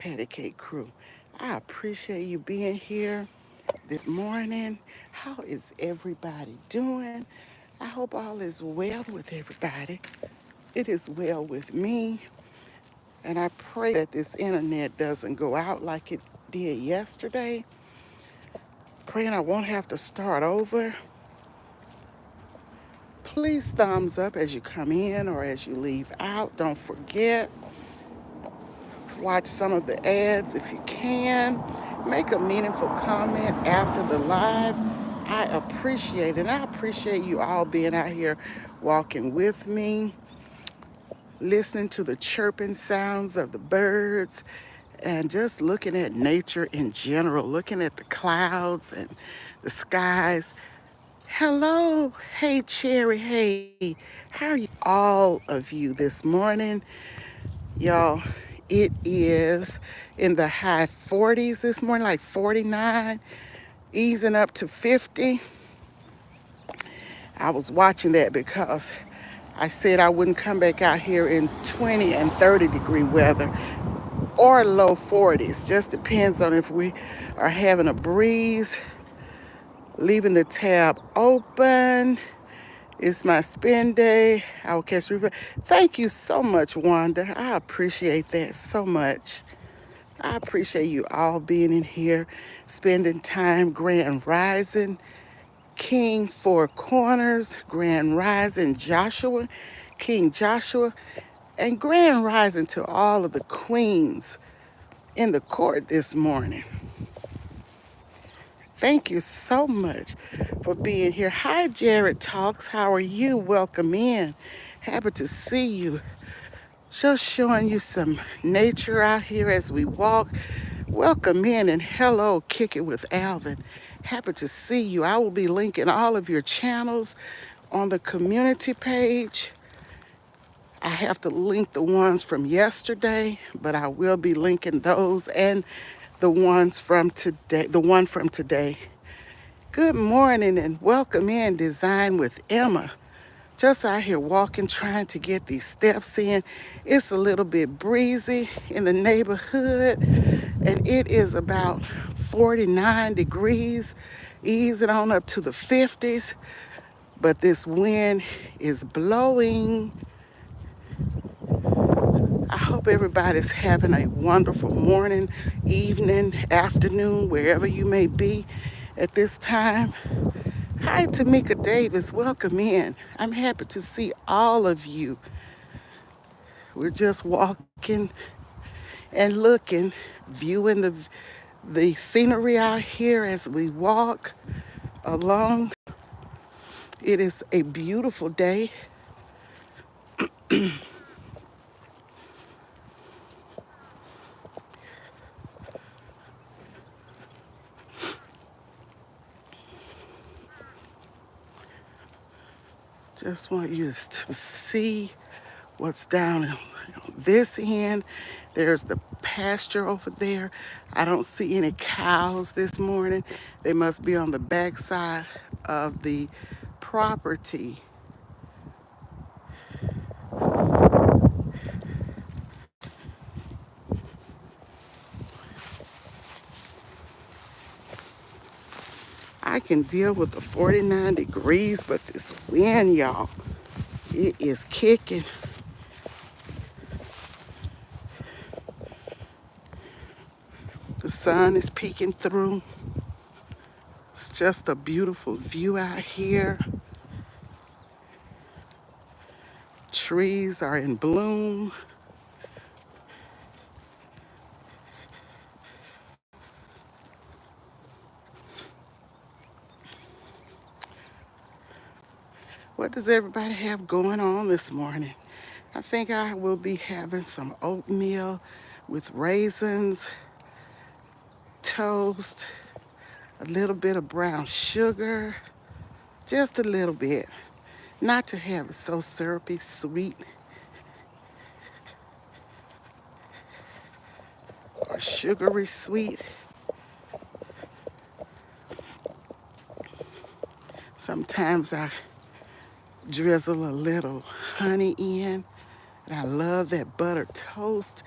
Patty Cake Crew. I appreciate you being here this morning. How is everybody doing? I hope all is well with everybody. It is well with me, and I pray that this internet doesn't go out like it did yesterday. Praying I won't have to start over. Please thumbs up as you come in or as you leave out. Don't forget, watch some of the ads if you can. Make a meaningful comment after the live. I appreciate it. And I appreciate you all being out here walking with me, listening to the chirping sounds of the birds, and just looking at nature in general, looking at the clouds and the skies. Hello, hey Cherry, hey, how are you? All of you this morning. Y'all, it is in the high 40s this morning, like 49, easing up to 50. I was watching that because I said I wouldn't come back out here in 20 and 30-degree weather or low 40s. Just depends on if we are having a breeze, leaving the tab open. It's my spin day. I will catch replay. Thank you so much, Wanda. I appreciate that so much. I appreciate you all being in here, spending time. Grand Rising, King Four Corners, Grand Rising Joshua, King Joshua, and Grand Rising to all of the queens in the court this morning. Thank you so much for being here. Hi, Jared Talks. How are you? Welcome in. Happy to see you. Just showing you some nature out here as we walk. Welcome in and hello, Kick It with Alvin. Happy to see you. I will be linking all of your channels on the community page. I have to link the ones from yesterday, but I will be linking those and the ones from today, the one from today. Good morning and welcome in Design with Emma. Just out here walking, trying to get these steps in. It's a little bit breezy in the neighborhood, and it is about 49 degrees, easing on up to the 50s. But this wind is blowing. I hope everybody's having a wonderful morning, evening, afternoon, wherever you may be at this time. Hi, Tamika Davis. Welcome in. I'm happy to see all of you. We're just walking and looking, viewing the scenery out here as we walk along. It is a beautiful day. Just want you to see what's down on this end. There's the pasture over there. I don't see any cows this morning. They must be on the backside of the property. I can deal with the 49 degrees, but this wind, y'all, it is kicking. The sun is peeking through. It's just a beautiful view out here. Trees are in bloom. What does everybody have going on this morning? I think I will be having some oatmeal with raisins, toast, a little bit of brown sugar, just a little bit. Not to have it so syrupy, sweet, or sugary sweet. Sometimes I drizzle a little honey in. And I love that buttered toast.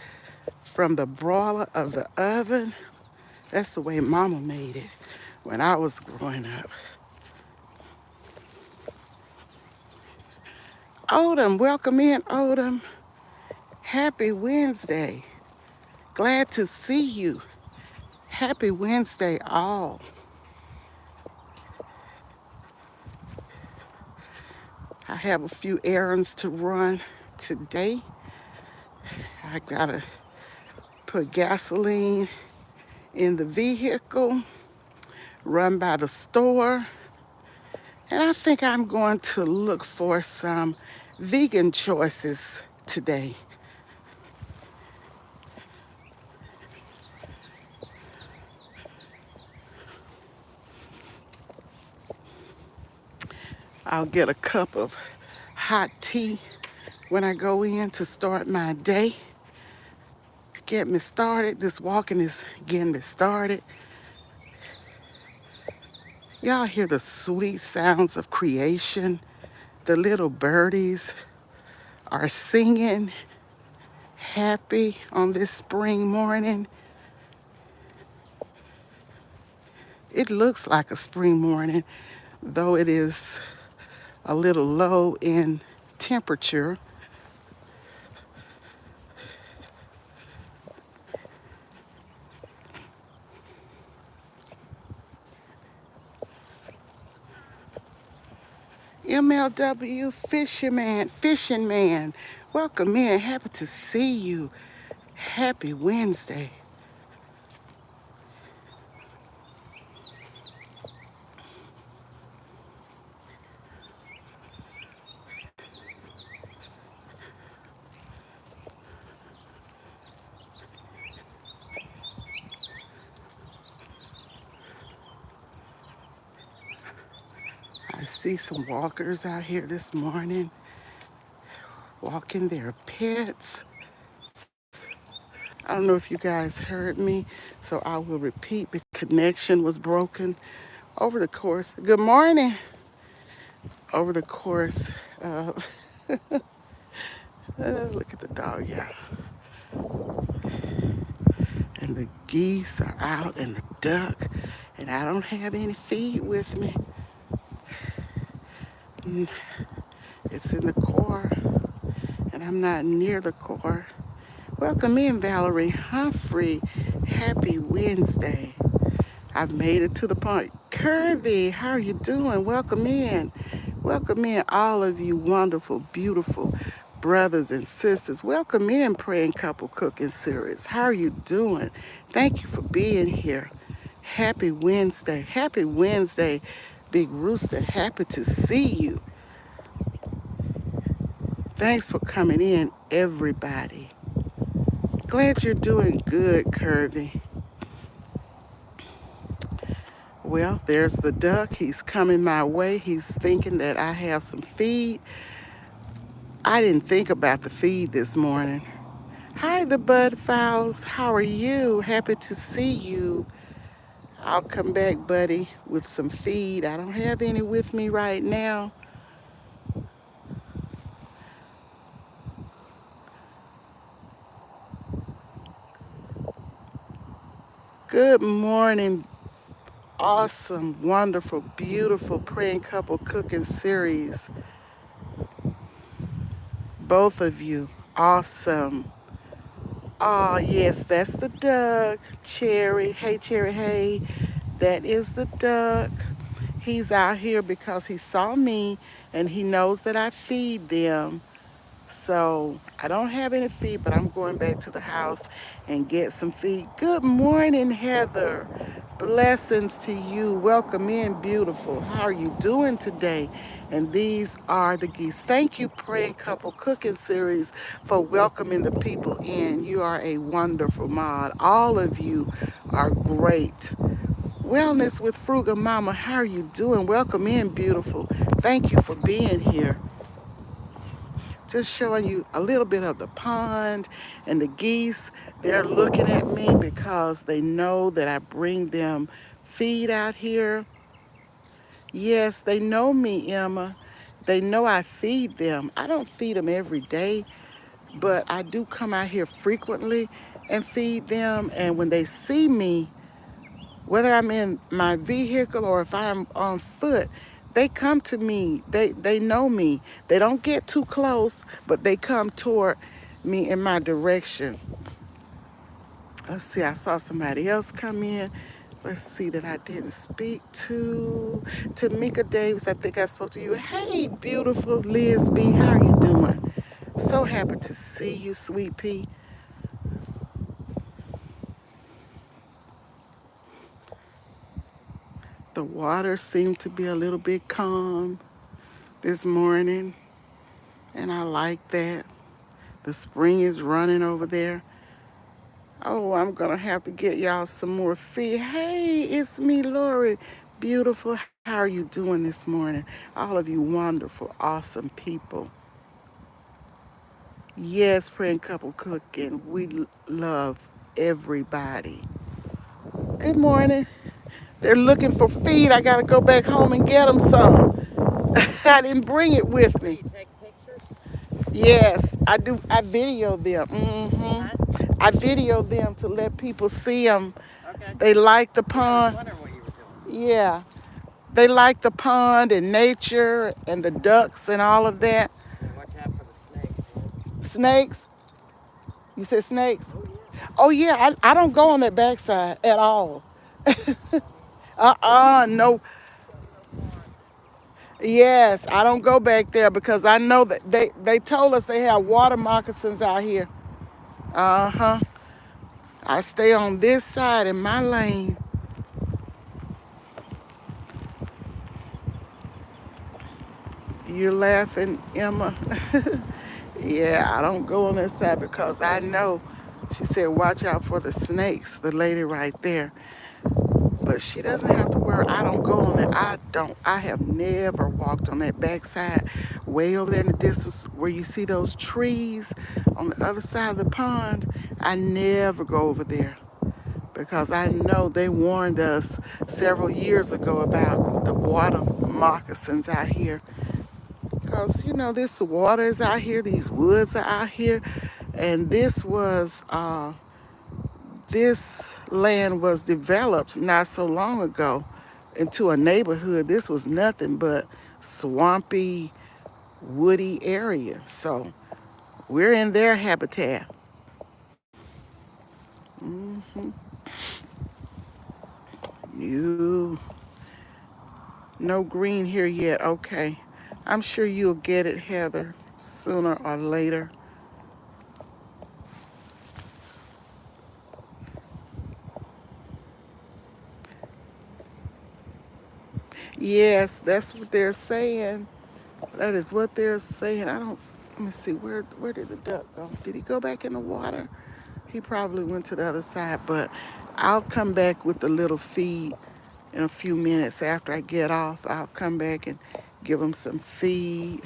from the broiler of the oven. That's the way Mama made it when I was growing up. Odom, welcome in, Odom. Happy Wednesday. Glad to see you. Happy Wednesday, all. I have a few errands to run today. I gotta put gasoline in the vehicle, run by the store, and I think I'm going to look for some vegan choices today. I'll get a cup of hot tea when I go in to start my day. Get me started. This walking is getting me started. Y'all hear the sweet sounds of creation. The little birdies are singing happy on this spring morning. It looks like a spring morning, though it is a little low in temperature. MLW Fishing Man, welcome in. Happy to see you. Happy Wednesday. I see some walkers out here this morning, walking their pets. I don't know if you guys heard me, so I will repeat. The connection was broken over the course. Good morning. Over the course of, look at the dog, yeah. And the geese are out and the duck, and I don't have any feed with me. It's in the car, and I'm not near the car. Welcome in, Valerie Humphrey. Happy Wednesday. I've made it to the point. Kirby, how are you doing? Welcome in. Welcome in, all of you wonderful, beautiful brothers and sisters. Welcome in, Praying Couple Cooking Series. How are you doing? Thank you for being here. Happy Wednesday. Happy Wednesday, Big Rooster. Happy to see you. Thanks for coming in, everybody. Glad you're doing good, Kirby. Well, there's the duck. He's coming my way. He's thinking that I have some feed. I didn't think about the feed this morning. Hi, the bud fowls. How are you? Happy to see you. I'll come back, buddy, with some feed. I don't have any with me right now. Good morning. Awesome, wonderful, beautiful Praying Couple Cooking Series. Both of you, awesome. Oh, yes, that's the duck. Cherry. Hey, Cherry, hey. That is the duck. He's out here because he saw me and he knows that I feed them. So I don't have any feed, but I'm going back to the house and get some feed. Good morning, Heather. Blessings to you. Welcome in, beautiful. How are you doing today? And these are the geese. Thank you, Praying Couple Cooking Series, for welcoming the people in. You are a wonderful mod. All of you are great. Wellness with Frugal Mama, how are you doing? Welcome in, beautiful. Thank you for being here. Just showing you a little bit of the pond and the geese. They're looking at me because they know that I bring them feed out here. Yes, they know me, Emma. They know I feed them. I don't feed them every day, but I do come out here frequently and feed them. And when they see me, whether I'm in my vehicle or if I'm on foot, they come to me. They know me. They don't get too close, but they come toward me in my direction. Let's see, I saw somebody else come in. Let's see that I didn't speak to. Tamika Davis, I think I spoke to you. Hey, beautiful Liz B, how are you doing? So happy to see you, sweet pea. The water seemed to be a little bit calm this morning, and I like that. The spring is running over there. Oh, I'm gonna have to get y'all some more feed. Hey, it's me, Lori. Beautiful. How are you doing this morning? All of you wonderful, awesome people. Yes, praying couple cooking. We love everybody. Good morning. They're looking for feed. I gotta go back home and get them some. I didn't bring it with me. You take pictures? Yes, I do. I video them. Huh? I video them to let people see them. Okay. They like the Yeah, I was pond. wondering what you were doing. Yeah, they like the pond and nature and the ducks and all of that. And watch out for the snakes. Snakes? You said snakes? Oh, yeah. Oh yeah, I don't go on that backside at all. No. Yes, I don't go back there because I know that they told us they have water moccasins out here. Uh-huh. I stay on this side in my lane. You're laughing, Emma. Yeah, I don't go on that side because I know. She said, watch out for the snakes, the lady right there. But she doesn't have to worry. I don't go on that. I don't. I have never walked on that backside, way over there in the distance where you see those trees on the other side of the pond. I never go over there because I know they warned us several years ago about the water moccasins out here. Because, this water is out here, these woods are out here, and this land was developed not so long ago into a neighborhood. This was nothing but swampy, woody area. So we're in their habitat. You, no green here yet. Okay. I'm sure you'll get it, Heather, sooner or later. Yes, that's what they're saying. That is what they're saying. Let me see, where did the duck go? Did he go back in the water? He probably went to the other side, but I'll come back with the little feed in a few minutes after I get off. I'll come back and give him some feed.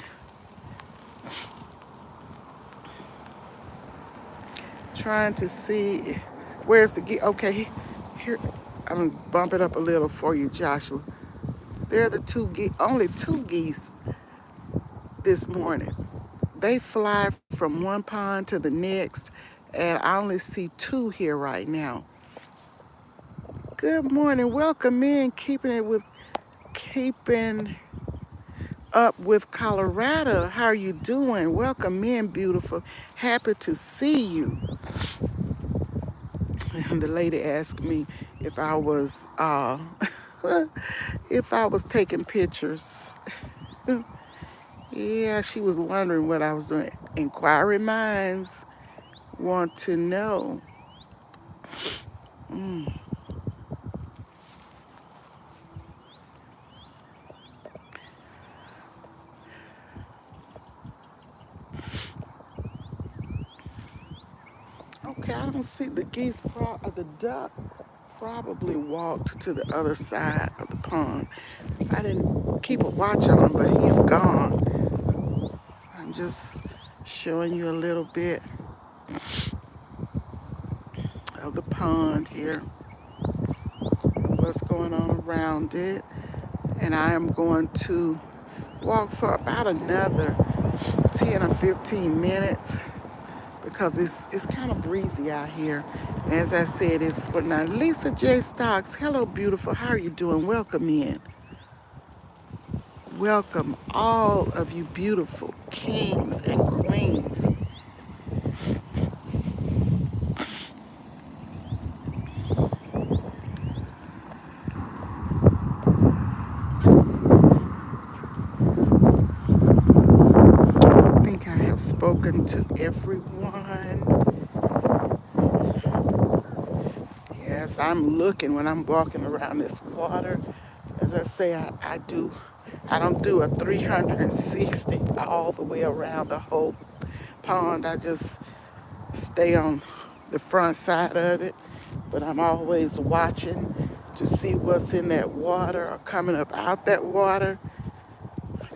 Trying to see where's the geese. Okay, here, I'm gonna bump it up a little for you, Joshua. There are the two geese, only two geese this morning. They fly from one pond to the next, and I only see two here right now. Good morning, welcome in, keeping up with Colorado. How are you doing? Welcome in, beautiful. Happy to see you. And the lady asked me if I was if I was taking pictures. Yeah, she was wondering what I was doing. Inquiry minds want to know. Okay, I don't see the the duck probably walked to the other side of the pond. I didn't keep a watch on him, but he's gone. I'm just showing you a little bit of the pond here, what's going on around it. And I am going to walk for about another 10 or 15 minutes because it's kind of breezy out here. And as I said, it's 49. Lisa J. Stocks, hello, beautiful. How are you doing? Welcome in. Welcome all of you beautiful kings and queens. I think I have spoken to everyone. Yes, I'm looking when I'm walking around this water. As I say, I don't do a 360 all the way around the whole pond. I just stay on the front side of it. But I'm always watching to see what's in that water or coming up out that water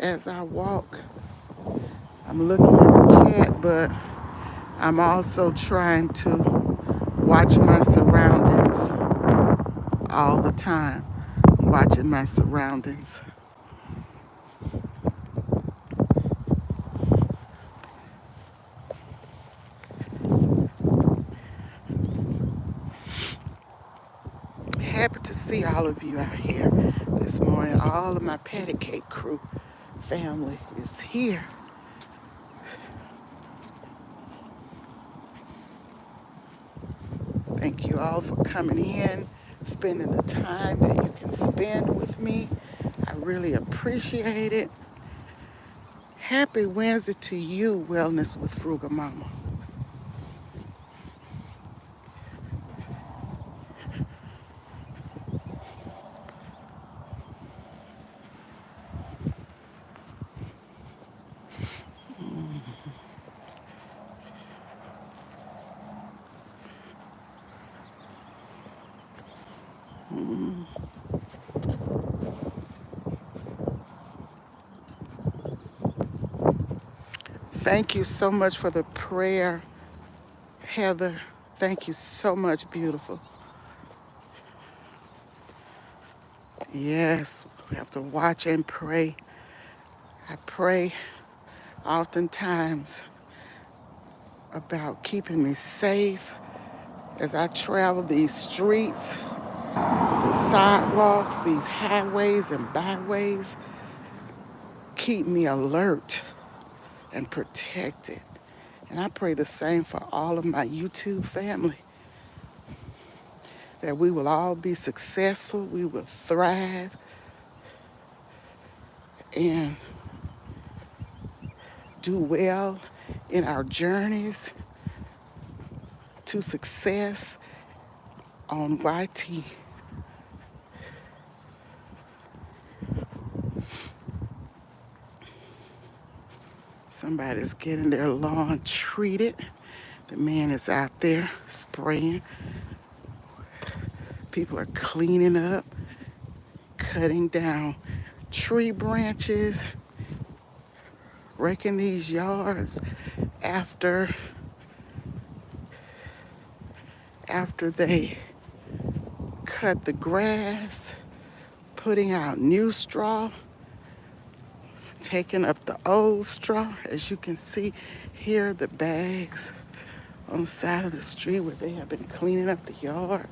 as I walk. I'm looking at the chat, but I'm also trying to watch my surroundings all the time. Watching my surroundings. Happy to see all of you out here this morning. All of my patty cake crew family is here. Thank you all for coming in, spending the time that you can spend with me. I really appreciate it. Happy Wednesday to you, Wellness with Frugal Mama. Thank you so much for the prayer, Heather. Thank you so much, beautiful. Yes, we have to watch and pray. I pray oftentimes about keeping me safe as I travel these streets, the sidewalks, these highways and byways. Keep me alert and protected. And I pray the same for all of my YouTube family, that we will all be successful, we will thrive, and do well in our journeys to success on YT. Somebody's getting their lawn treated. The man is out there spraying. People are cleaning up, cutting down tree branches, raking these yards after they cut the grass, putting out new straw, taking up the old straw. As you can see here, the bags on the side of the street where they have been cleaning up the yard.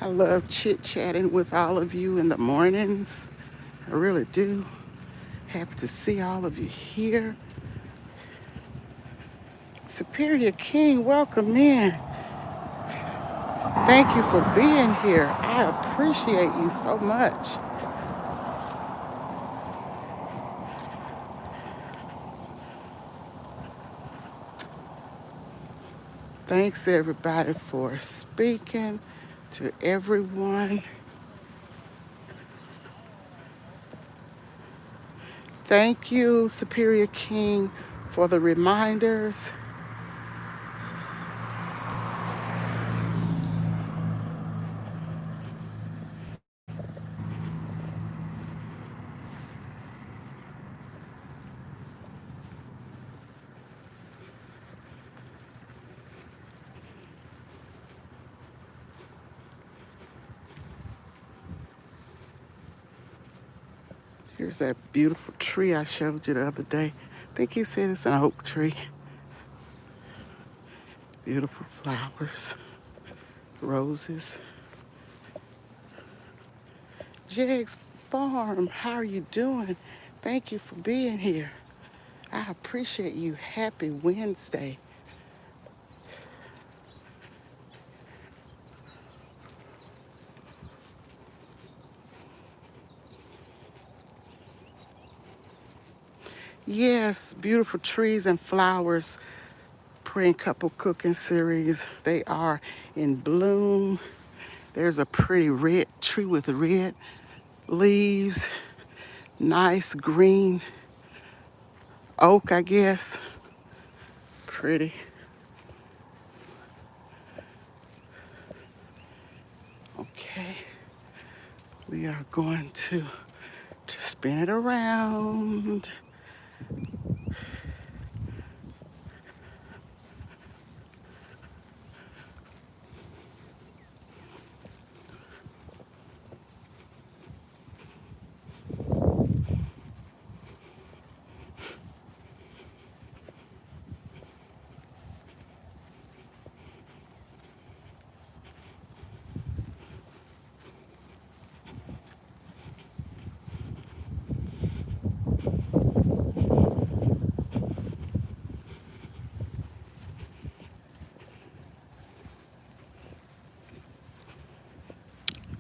I love chit-chatting with all of you in the mornings. I really do. Happy to see all of you here. Superior King, welcome in. Thank you for being here. I appreciate you so much. Thanks everybody for speaking to everyone. Thank you, Superior King, for the reminders. Here's that beautiful tree I showed you the other day. I think he said it's an oak tree. Beautiful flowers, roses. Jags Farm, how are you doing? Thank you for being here. I appreciate you. Happy Wednesday. Yes, beautiful trees and flowers. Praying Couple Cooking Series. They are in bloom. There's a pretty red tree with red leaves. Nice green oak, I guess. Pretty. Okay. We are going to spin it around.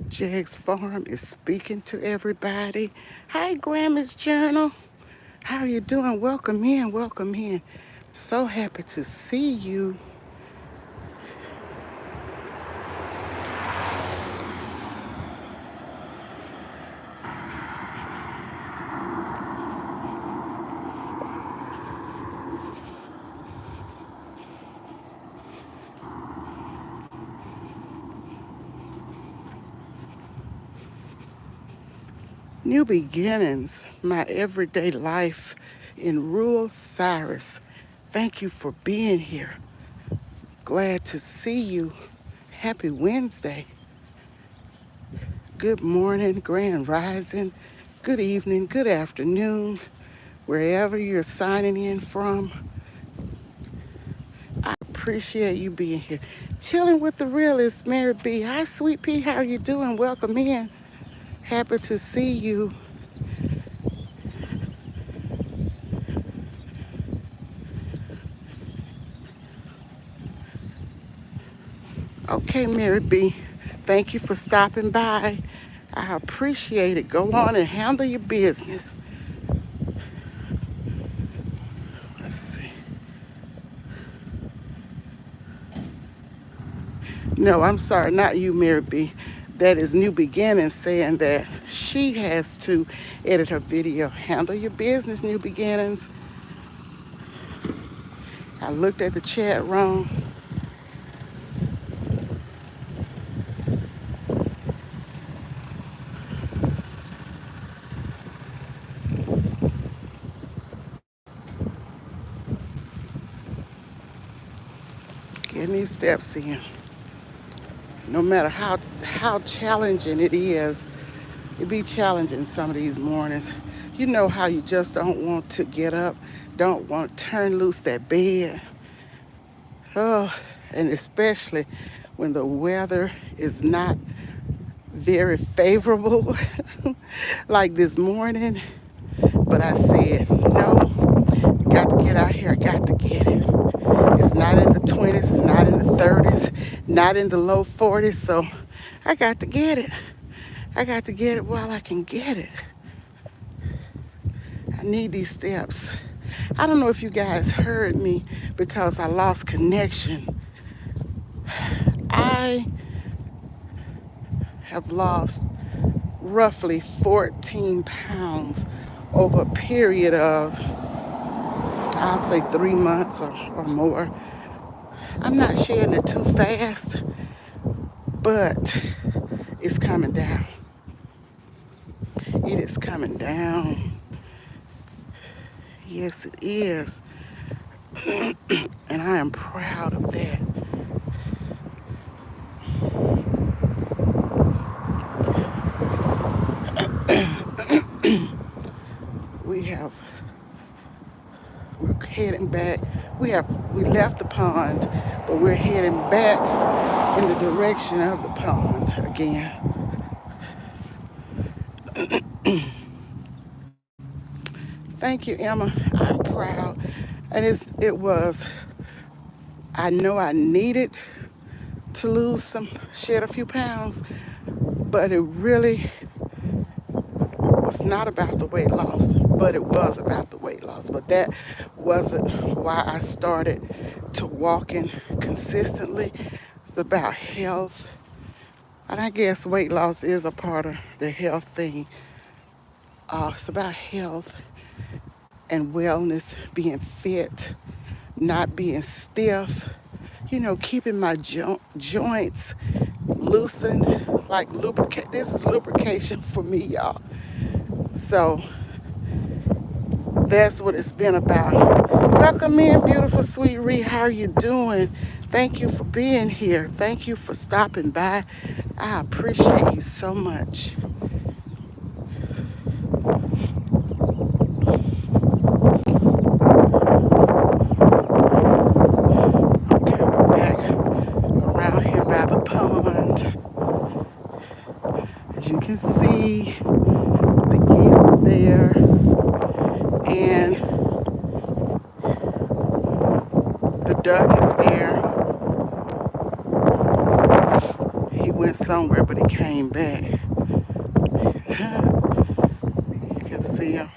Jags Farm is speaking to everybody. Hi, Grandma's Journal. How are you doing? Welcome in, welcome in. So happy to see you. New beginnings, my everyday life in rural Cyrus. Thank you for being here. Glad to see you. Happy Wednesday. Good morning, grand rising. Good evening, good afternoon, wherever you're signing in from. I appreciate you being here. Chilling with the realist, Mary B. Hi, Sweet Pea. How are you doing? Welcome in. Happy to see you. Okay, Mary B. Thank you for stopping by. I appreciate it. Go on and handle your business. Let's see. No, I'm sorry, not you, Mary B. That is New Beginnings saying that she has to edit her video. Handle your business, New Beginnings. I looked at the chat wrong. Getting these steps in. No matter how challenging it is, it be challenging some of these mornings. You know how you just don't want to get up, don't want to turn loose that bed. Oh, and especially when the weather is not very favorable, like this morning. But I said, no, got to get out here, got to get it. It's not in the 20s, it's not in the 30s, not in the low 40s, so I got to get it. I got to get it while I can get it. I need these steps. I don't know if you guys heard me because I lost connection I have lost roughly 14 pounds over a period of, I'll say 3 months or more. I'm not sharing it too fast, but it's coming down. It is coming down. Yes, it is. And I am proud of that. We have, we're heading back. We left the pond, but we're heading back in the direction of the pond again. Thank you, Emma. I'm proud. And it was, I know I needed to lose shed a few pounds, but it really was not about the weight loss, but it was about the weight loss. But that wasn't why I started to walking consistently. It's about health. And I guess weight loss is a part of the health thing. It's about health and wellness, being fit, not being stiff, keeping my joints loosened, like lubricate. This is lubrication for me, y'all. So that's what it's been about. Welcome in, beautiful sweet Ree. How are you doing? Thank you for being here. Thank you for stopping by. I appreciate you so much. Okay, we're back around here by the pond. As you can see, the geese are there, and the duck is there. He went somewhere, but he came back. You can see him.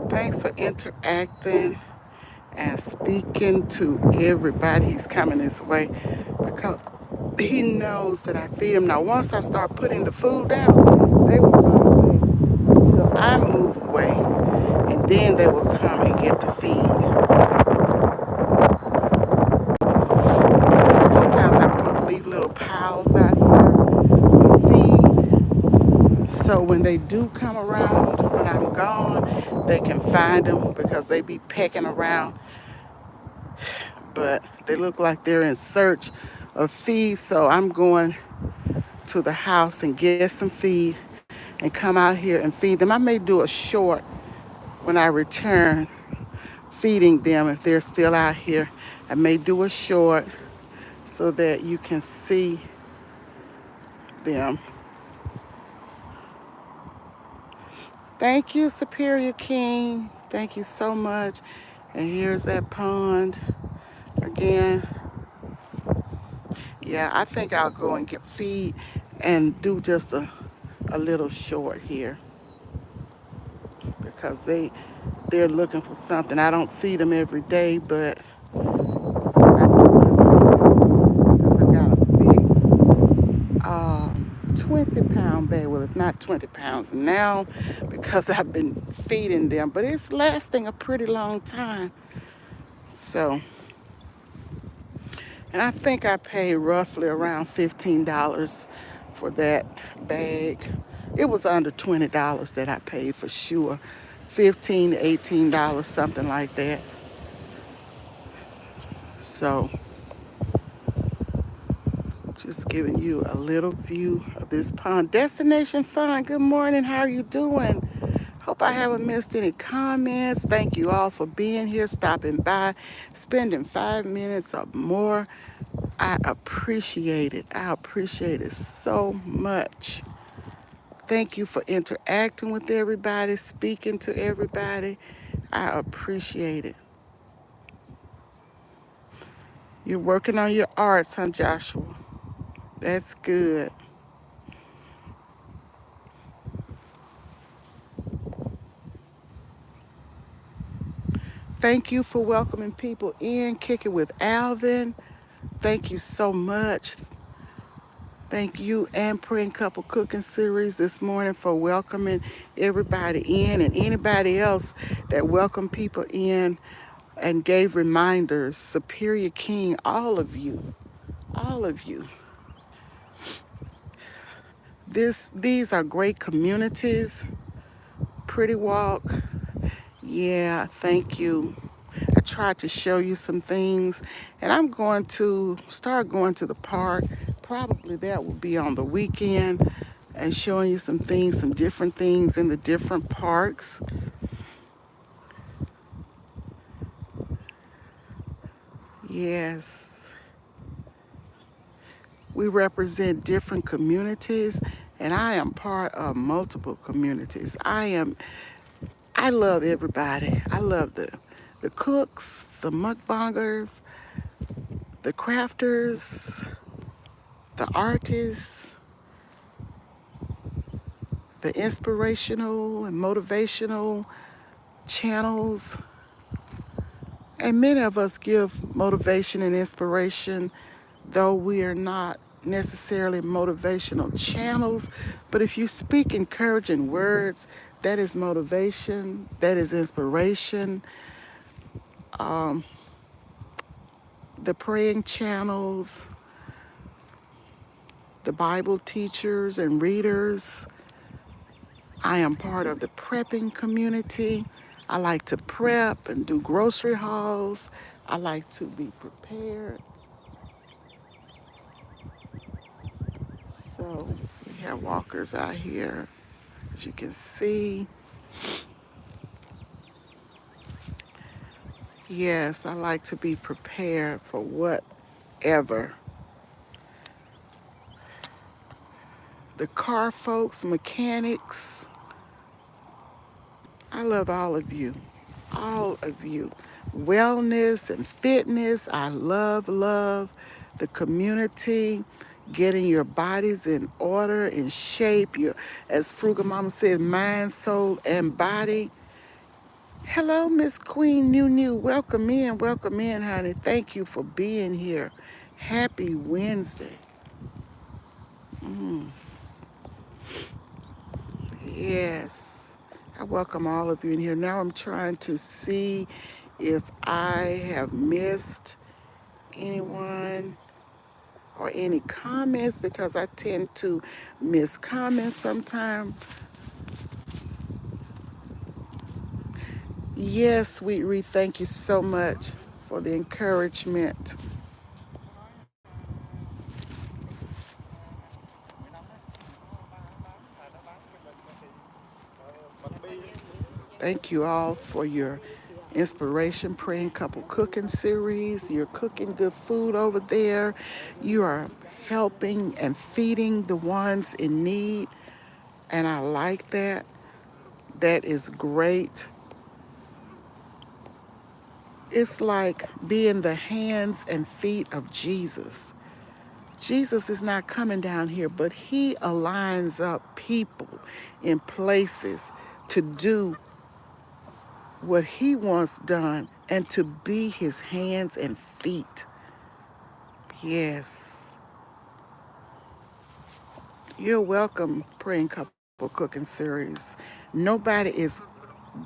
Thanks for interacting and speaking to everybody. He's coming this way because he knows that I feed him. Now, once I start putting the food down, they will run away until I move away, and then they will come and get the feed. Sometimes I leave little piles out here of feed, so when they do come around, when I'm gone, they can find them because they be pecking around. But they look like they're in search of feed, so I'm going to the house and get some feed and come out here and feed them. I may do a short when I return feeding them if they're still out here. I may do a short so that you can see them. Thank you, Superior King. Thank you so much. And here's that pond again. Yeah, I think I'll go and get feed and do just a little short here because they're looking for something. I don't feed them every day, but I do because I got a big 20-pound bag. Well, it's not 20 pounds now because I've been feeding them, but it's lasting a pretty long time. So, and I think I paid roughly around $15 for that bag. It was under $20 that I paid for sure. $15 to $18, something like that. So, just giving you a little view of this pond. Destination Fun, good morning. How are you doing? Hope I haven't missed any comments. Thank you all for being here, stopping by, spending 5 minutes or more. I appreciate it. I appreciate it so much. Thank you for interacting with everybody, speaking to everybody. I appreciate it. You're working on your arts, huh, Joshua? That's good. Thank you for welcoming people in. Kick it with Alvin. Thank you so much. Thank you and Praying Couple Cooking Series this morning for welcoming everybody in, and anybody else that welcomed people in and gave reminders. Superior King, all of you, all of you. These are great communities. Pretty Walk, yeah, thank you. I tried to show you some things, and I'm going to start going to the park. Probably that will be on the weekend, and showing you some things, some different things in the different parks. Yes, we represent different communities, and I am part of multiple communities. I love everybody. I love the cooks, the mukbangers, the crafters, the artists, the inspirational and motivational channels. And many of us give motivation and inspiration, though we are not necessarily motivational channels. But if you speak encouraging words, that is motivation, that is inspiration. Um, the praying channels, the Bible teachers and readers. I am part of the prepping community. I like to prep and do grocery hauls. I like to be prepared. So we have walkers out here, as you can see. Yes, I like to be prepared for whatever. The car folks, mechanics, I love all of you. All of you. Wellness and fitness, I love the community, getting your bodies in order, in shape, your, as Frugal Mama said, mind, soul, and body. Hello, Miss Queen New. Welcome in, honey. Thank you for being here. Happy Wednesday. Yes, I welcome all of you in here. Now I'm trying to see if I have missed anyone or any comments, because I tend to miss comments sometimes. Yes, Sweet Ree, thank you so much for the encouragement. Thank you all for your inspiration, Praying Couple Cooking Series. You're cooking good food over there. You are helping and feeding the ones in need. And I like that. That is great. It's like being the hands and feet of Jesus. Jesus is not coming down here, but he aligns up people in places to do what he wants done and to be his hands and feet. Yes. You're welcome, Praying Couple Cooking Series. Nobody is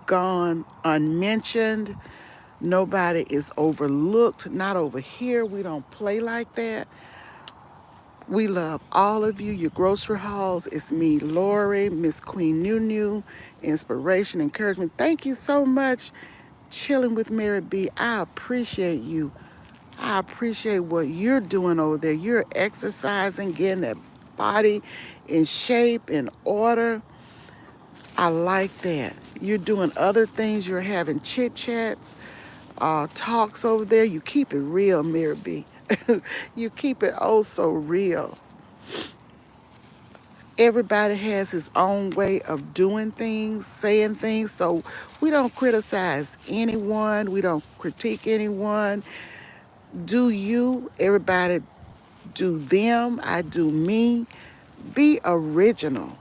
gone unmentioned. Nobody is overlooked. Not over here. We don't play like that. We love all of you. Your grocery hauls. It's me, Lori, Miss Queen New, inspiration, encouragement. Thank you so much. Chilling with Mary B. I appreciate you. I appreciate what you're doing over there. You're exercising, getting that body in shape, in order. I like that. You're doing other things. You're having chit chats, talks over there. You keep it real, Mary B. You keep it oh so real. Everybody has his own way of doing things, saying things. So we don't criticize anyone. We don't critique anyone. Do you? Everybody do them. I do me. Be original.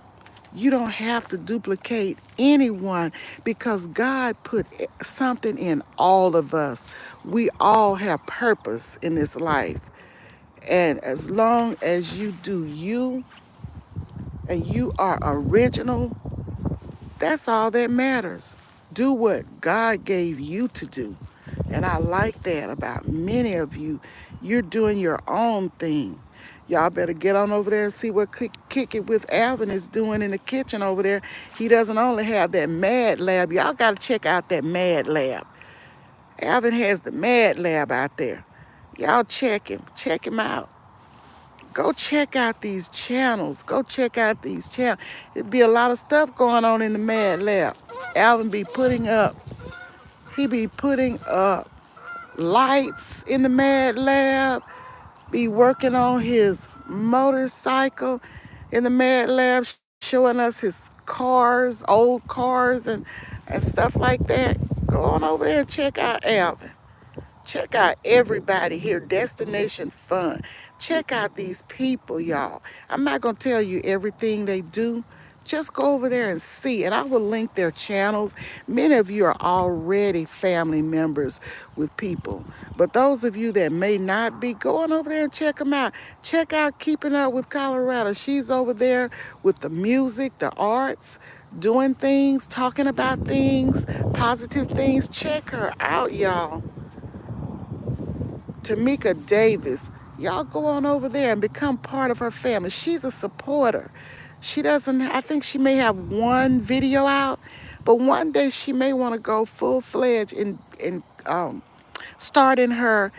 You don't have to duplicate anyone because God put something in all of us. We all have purpose in this life. And as long as you do you and you are original, that's all that matters. Do what God gave you to do. And I like that about many of you. You're doing your own thing. Y'all better get on over there and see what Kick It with Alvin is doing in the kitchen over there. He doesn't only have that Mad Lab. Y'all got to check out that Mad Lab. Alvin has the Mad Lab out there. Y'all check him. Check him out. Go check out these channels. Go check out these channels. It'd be a lot of stuff going on in the Mad Lab. Alvin be putting up, he be putting up lights in the Mad Lab, be working on his motorcycle in the Mad Lab, showing us his cars, old cars and stuff like that. Go on over there and check out Alvin. Check out everybody here, Destination Fun. Check out these people, y'all. I'm not going to tell you everything they do. Just go over there and see. And I will link their channels. Many of you are already family members with people. But those of you that may not be, go on over there and check them out. Check out Keeping Up with Colorado. She's over there with the music, the arts, doing things, talking about things, positive things. Check her out, y'all. Tamika Davis. Y'all go on over there and become part of her family. She's a supporter. She doesn't, I think she may have one video out, but one day she may want to go full fledged in starting her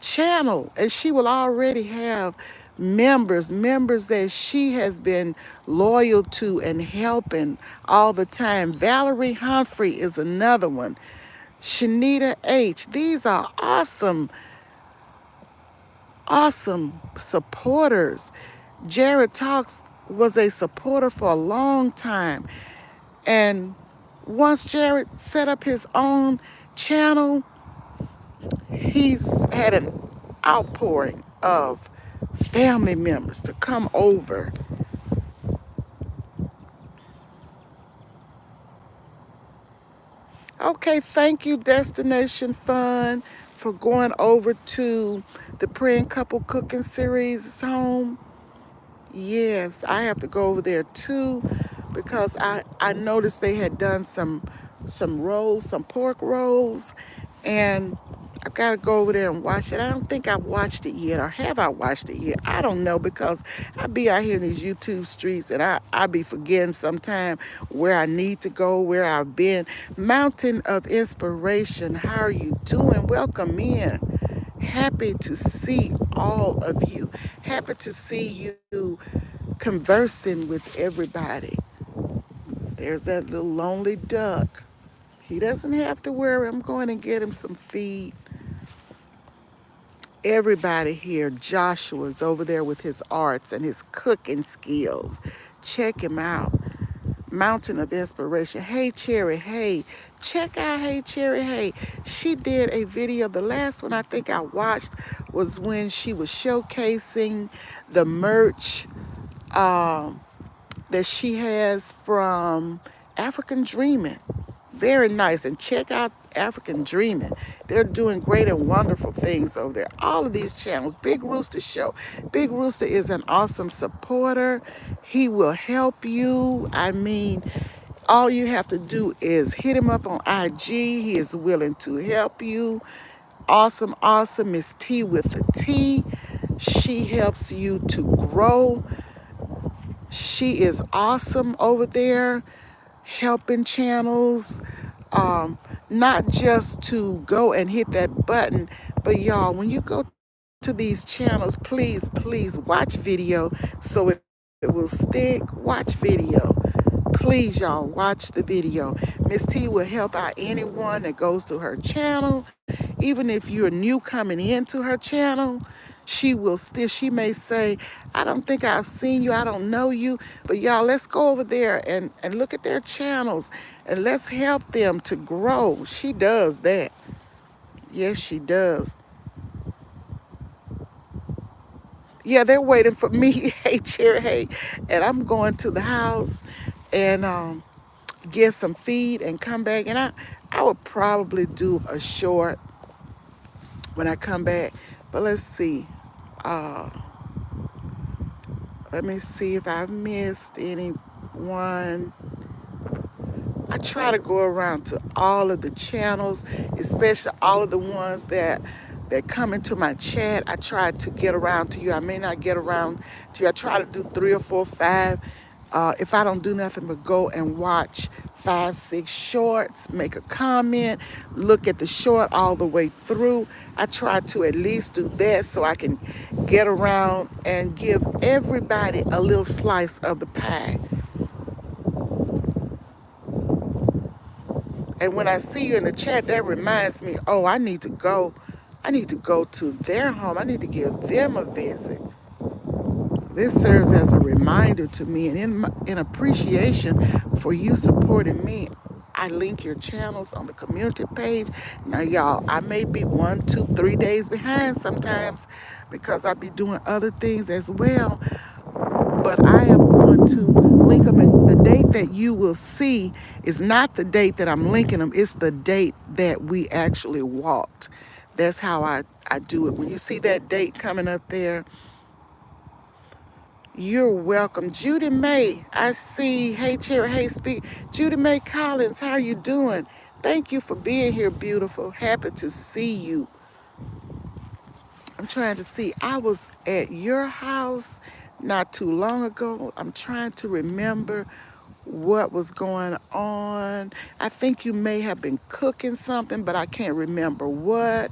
channel. And she will already have members that she has been loyal to and helping all the time. Valerie Humphrey is another one. Shanita H. These are awesome supporters. Jared Talks was a supporter for a long time. And once Jared set up his own channel, he's had an outpouring of family members to come over. Okay, thank you, Destination Fun, for going over to the Praying Couple Cooking Series home. Yes, I have to go over there too because I noticed they had done some rolls, some pork rolls, and I've got to go over there and watch it. I don't think I've watched it yet, or have I watched it yet? I don't know because I be out here in these YouTube streets and I be forgetting sometime where I need to go, where I've been. Mountain of Inspiration, how are you doing? Welcome in. Happy to see all of you. Happy to see you conversing with everybody. There's that little lonely duck. He doesn't have to worry. I'm going to get him some feed. Everybody here, Joshua's over there with his arts and his cooking skills. Check him out. Mountain of Inspiration. Hey, Cherry, hey. Check out Hey, Cherry, hey. She did a video. The last one I think I watched was when she was showcasing the merch that she has from African Dreaming. Very nice. And check out African Dreaming. They're doing great and wonderful things over there. All of these channels. Big Rooster Show. Big Rooster is an awesome supporter. He will help you. I mean, all you have to do is hit him up on IG. He is willing to help you. Awesome, awesome. Miss T with the T. She helps you to grow. She is awesome over there, helping channels, not just to go and hit that button, but y'all, when you go to these channels, please watch video so it will stick. Watch video. Please, y'all, watch the video. Miss T will help out anyone that goes to her channel. Even if you're new coming into her channel, she may say, I don't think I've seen you, I don't know you, but y'all, let's go over there and look at their channels and let's help them to grow. She does that. Yes, she does. Yeah, they're waiting for me. Hey, Cherry, hey. And I'm going to the house and get some feed and come back. And I would probably do a short when I come back. But let's see. Uh, Let me see if I've missed anyone. I try to go around to all of the channels, especially all of the ones that come into my chat. I try to get around to you. I may not get around to you. I try to do three or four, five. If I don't do nothing but go and watch five, six shorts, make a comment, look at the short all the way through. I try to at least do that so I can get around and give everybody a little slice of the pie. And when I see you in the chat, that reminds me, oh, I need to go. I need to go to their home. I need to give them a visit. This serves as a reminder to me and in appreciation for you supporting me. I link your channels on the community page. Now, y'all, I may be 1, 2, 3 days behind sometimes because I be doing other things as well. But I am going to link them. And the date that you will see is not the date that I'm linking them. It's the date that we actually walked. That's how I do it. When you see that date coming up there, you're welcome. Judy May, I see. Hey, Cherry. Hey, Speak. Judy May Collins, how are you doing? Thank you for being here, beautiful. Happy to see you. I'm trying to see. I was at your house not too long ago. I'm trying to remember what was going on. I think you may have been cooking something, but I can't remember what.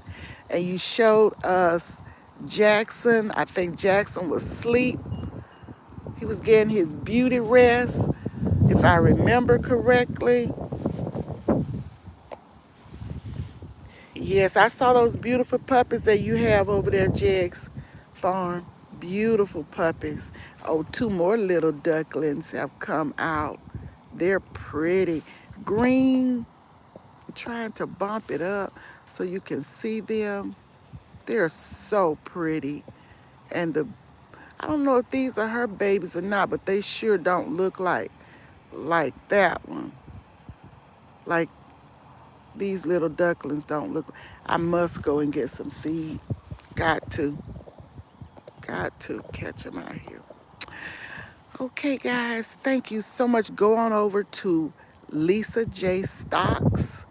And you showed us Jackson. I think Jackson was asleep. He was getting his beauty rest, if I remember correctly. Yes, I saw those beautiful puppies that you have over there, Jags Farm. Beautiful puppies. Oh, two more little ducklings have come out. They're pretty. Green. I'm trying to bump it up so you can see them. They're so pretty. And I don't know if these are her babies or not, but they sure don't look like that one. Like these little ducklings don't look. I must go and get some feed. Got to. Got to catch them out here. Okay, guys, thank you so much. Go on over to Lisa J. Stocks.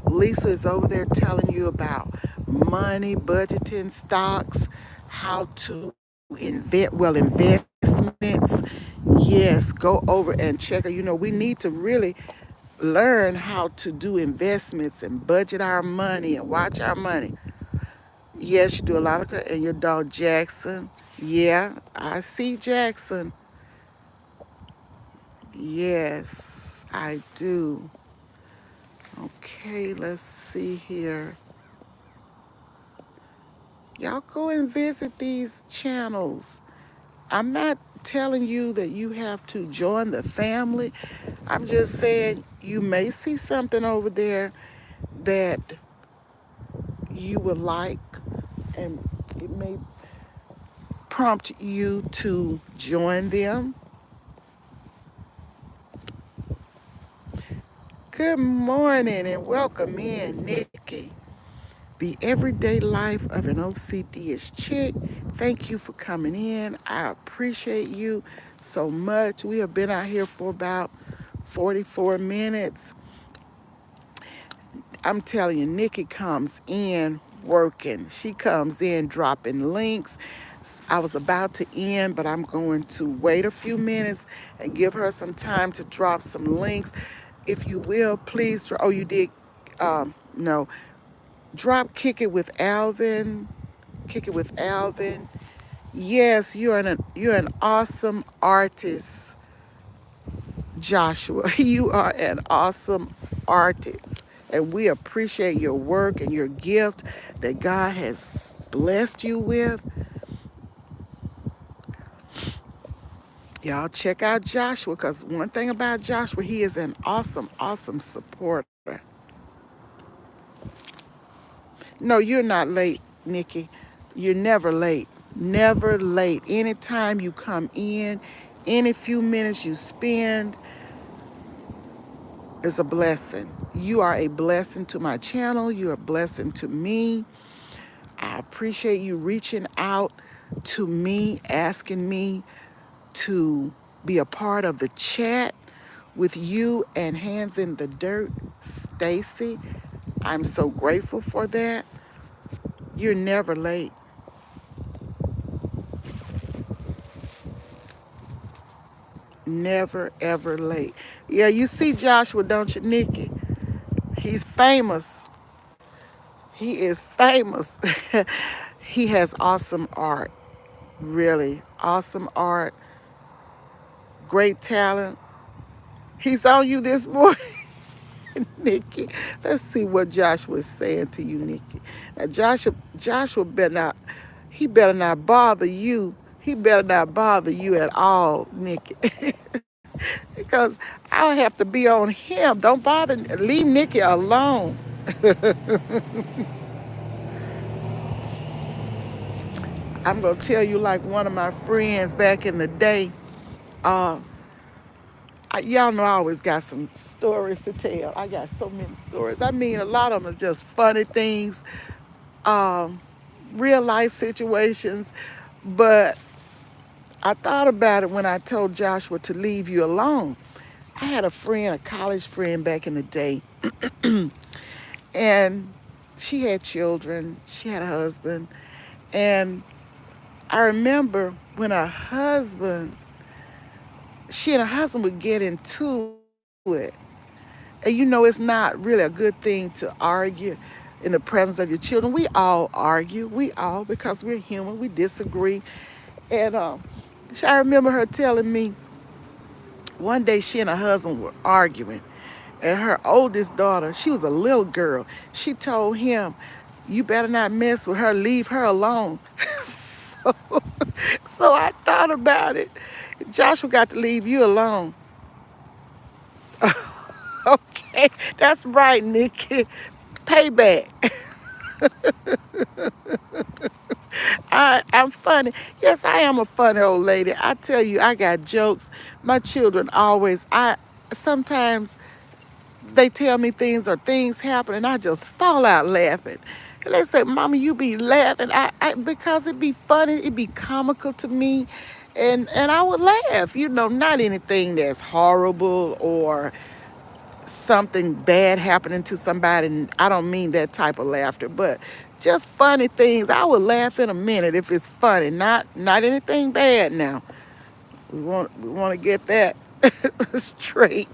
Lisa is over there telling you about money, budgeting, stocks, how to invest, well, investments. Yes, go over and check her. You know, we need to really learn how to do investments and budget our money and watch our money. Yes, you do a lot of, and your dog Jackson. Yeah, I see Jackson. Yes, I do. Okay, let's see here. Y'all go and visit these channels. I'm not telling you that you have to join the family. I'm just saying you may see something over there that you would like, and it may prompt you to join them. Good morning and welcome in, Nikki. The everyday life of an OCD-ish chick. Thank you for coming in. I appreciate you so much. We have been out here for about 44 minutes. I'm telling you, Nikki comes in working. She comes in dropping links. I was about to end, but I'm going to wait a few minutes and give her some time to drop some links. If you will, please. Oh, you did? No. Drop Kick It with Alvin. Kick It with Alvin. Yes, you're an awesome artist, Joshua. You are an awesome artist. And we appreciate your work and your gift that God has blessed you with. Y'all check out Joshua, because one thing about Joshua, he is an awesome, awesome supporter. No, you're not late, Nikki. You're never late. Never late. Anytime you come in, any few minutes you spend, is a blessing. You are a blessing to my channel. You're a blessing to me. I appreciate you reaching out to me, asking me to be a part of the chat with you and Hands in the Dirt, Stacy. I'm so grateful for that. You're never late. Never, ever late. Yeah, you see Joshua, don't you, Nikki? He's famous. He is famous. He has awesome art, really. Awesome art, great talent. He's on you this morning, Nikki. Let's see what Joshua is saying to you, Nikki. Now, Joshua better not, he better not bother you. He better not bother you at all, Nikki. Because I'll have to be on him. Don't bother, leave Nikki alone. I'm going to tell you like one of my friends back in the day. Uh, y'all know I always got some stories to tell. I got so many stories. I mean, a lot of them are just funny things, um, real life situations. But I thought about it when I told Joshua to leave you alone. I had a friend, a college friend back in the day, and she had children. She had a husband. And I remember when she and her husband would get into it. And you know, it's not really a good thing to argue in the presence of your children. We all argue. We all, because we're human, we disagree. And I remember her telling me one day she and her husband were arguing. And her oldest daughter, she was a little girl, she told him, "You better not mess with her, leave her alone." so, so I thought about it. Joshua got to leave you alone. Okay, that's right, Nikki. Payback. I'm funny. Yes, I am a funny old lady. I tell you, I got jokes. My children always, sometimes they tell me things or things happen and I just fall out laughing. And they say, "Mama, you be laughing." Because it be funny, it be comical to me. And I would laugh, not anything that's horrible or something bad happening to somebody. And I don't mean that type of laughter, but just funny things. I would laugh in a minute if it's funny, not anything bad now. We want to get that straight.